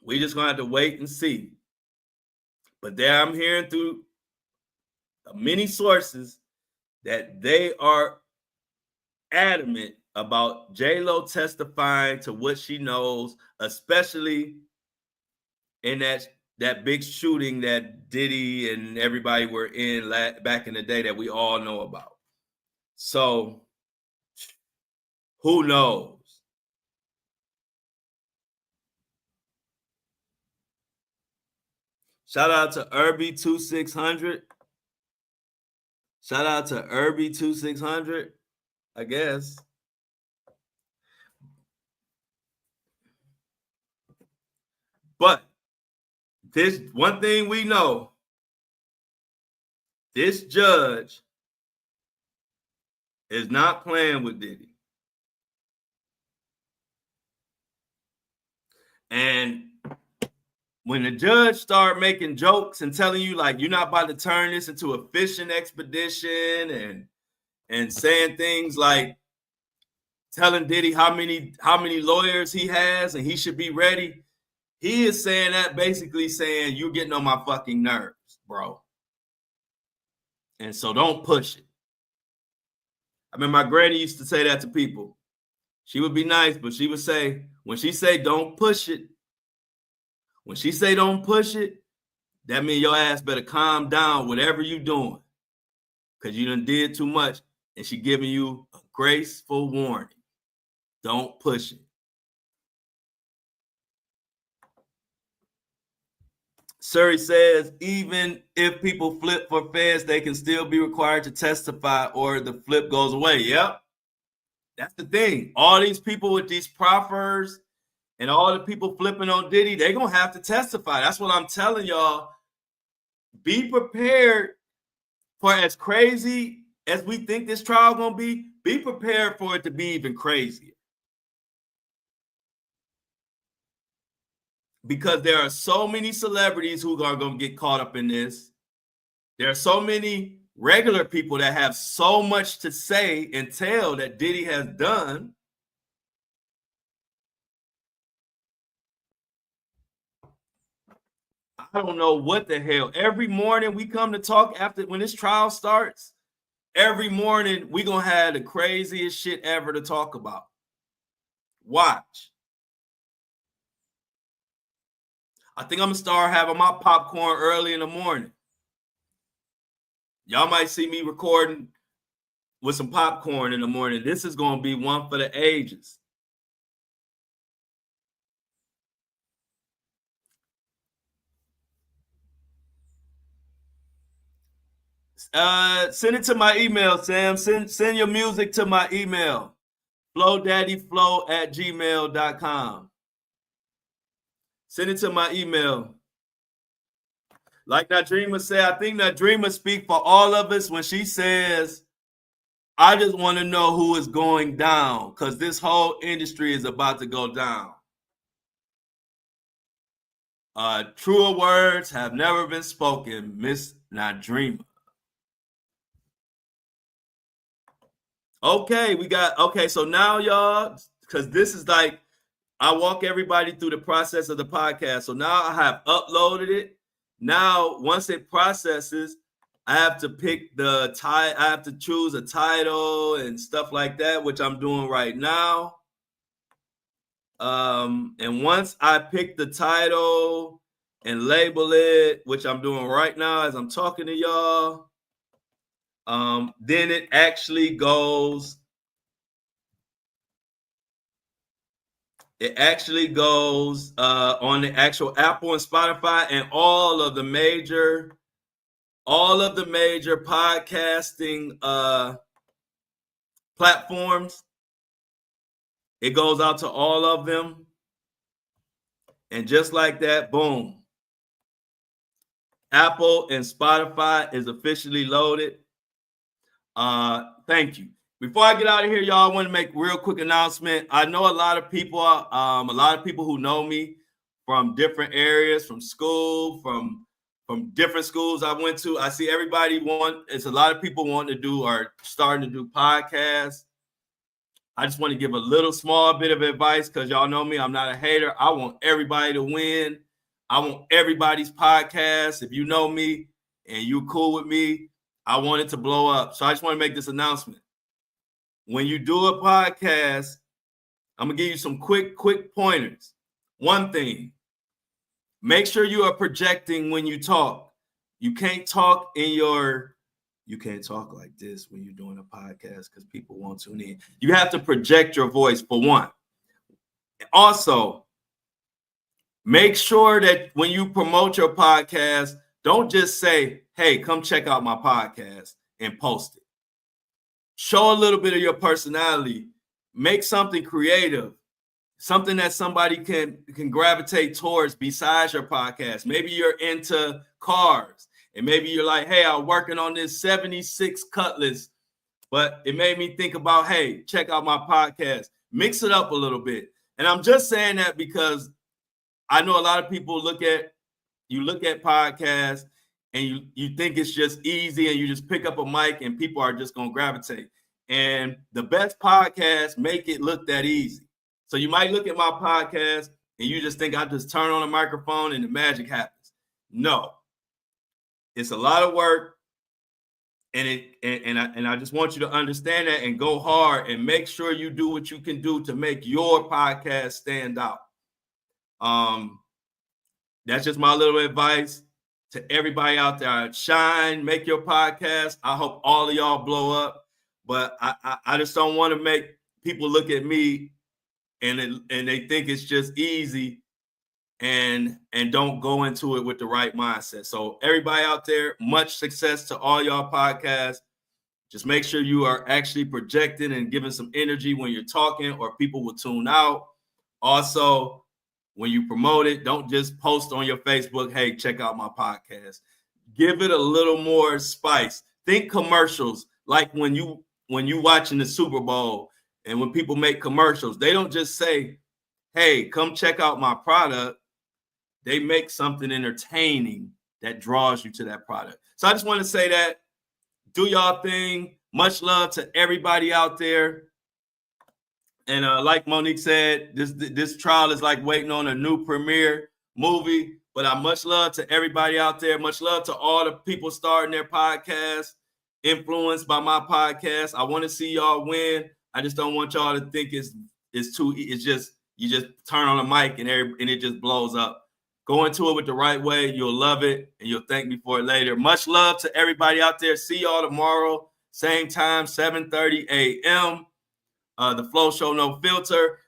We just gonna have to wait and see. But there I'm hearing through many sources that they are adamant about J-Lo testifying to what she knows, especially in that big shooting that Diddy and everybody were in back in the day that we all know about. So who knows? Shout out to Irby2600. Shout out to Irby2600, I guess. But this one thing we know, this judge is not playing with Diddy. And when the judge start making jokes and telling you like you're not about to turn this into a fishing expedition and saying things like telling Diddy how many lawyers he has and he should be ready, he is saying that basically saying you're getting on my fucking nerves, bro. And so don't push it. I mean, my granny used to say that to people. She would be nice, but she would say, when she say don't push it, when she say don't push it, that means your ass better calm down whatever you doing. Because you done did too much. And she giving you a graceful warning. Don't push it. Surrey says, even if people flip for feds, they can still be required to testify or the flip goes away. Yep. That's the thing. All these people with these proffers and all the people flipping on Diddy, they're going to have to testify. That's what I'm telling y'all. Be prepared for as crazy as we think this trial going to be. Be prepared for it to be even crazier. Because there are so many celebrities who are going to get caught up in this. There are so many regular people that have so much to say and tell that Diddy has done. I don't know what the hell. Every morning we come to talk after when this trial starts, every morning we going to have the craziest shit ever to talk about. Watch. I think I'm going to start having my popcorn early in the morning. Y'all might see me recording with some popcorn in the morning. This is going to be one for the ages. Send it to my email, Sam. Send your music to my email. flowdaddyflow@gmail.com. Send it to my email. Like Nadreema said, I think Nadreema speaks for all of us when she says, I just want to know who is going down because this whole industry is about to go down. Truer words have never been spoken, Miss Nadreema. Okay, so now y'all, because this is like, I walk everybody through the process of the podcast. So now I have uploaded it. Now, once it processes, I have to pick I have to choose a title and stuff like that, which I'm doing right now. And once I pick the title and label it, which I'm doing right now as I'm talking to y'all, then it actually goes. It actually goes on the actual Apple and Spotify and all of the major podcasting platforms. It goes out to all of them. And just like that, boom. Apple and Spotify is officially loaded. Thank you. Before I get out of here, y'all, I want to make a real quick announcement. I know a lot of people who know me from different areas, from school, from different schools I went to. I see everybody it's a lot of people wanting to do or starting to do podcasts. I just want to give a little small bit of advice because y'all know me. I'm not a hater. I want everybody to win. I want everybody's podcast. If you know me and you're cool with me, I want it to blow up. So I just want to make this announcement. When you do a podcast, I'm going to give you some quick pointers. One thing, make sure you are projecting when you talk. You can't talk like this when you're doing a podcast because people won't tune in. You have to project your voice for one. Also, make sure that when you promote your podcast, don't just say, hey, come check out my podcast and post it. Show a little bit of your personality. Make something creative, something that somebody can gravitate towards besides your podcast. Maybe you're into cars, and maybe you're like, hey, I'm working on this 76 Cutlass, but it made me think about, hey, check out my podcast. Mix it up a little bit. And I'm just saying that because I know a lot of people look at podcasts and you think it's just easy and you just pick up a mic and people are just going to gravitate. And the best podcasts make it look that easy. So you might look at my podcast and you just think I just turn on a microphone and the magic happens. No, it's a lot of work. And I just want you to understand that and go hard and make sure you do what you can do to make your podcast stand out. That's just my little advice to everybody out there. Shine, make your podcast. I hope all of y'all blow up, but I just don't want to make people look at me and they think it's just easy and don't go into it with the right mindset. So everybody out there, much success to all y'all podcasts. Just make sure you are actually projecting and giving some energy when you're talking or people will tune out. Also, when you promote it, don't just post on your Facebook, hey, check out my podcast. Give it a little more spice. Think commercials, like when you watching the Super Bowl and when people make commercials, they don't just say, hey, come check out my product. They make something entertaining that draws you to that product. So I just want to say that. Do y'all thing. Much love to everybody out there. And like Monique said, this trial is like waiting on a new premiere movie. But much love to everybody out there. Much love to all the people starting their podcasts, influenced by my podcast. I want to see y'all win. I just don't want y'all to think it's just you just turn on the mic and it just blows up. Go into it with the right way. You'll love it and you'll thank me for it later. Much love to everybody out there. See y'all tomorrow, same time, 7:30 a.m. The Flow Show No Filter,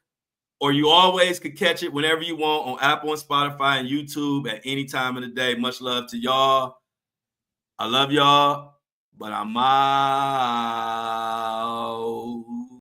or you always could catch it whenever you want on Apple and Spotify and YouTube at any time of the day. Much love to y'all. I love y'all, but I'm out.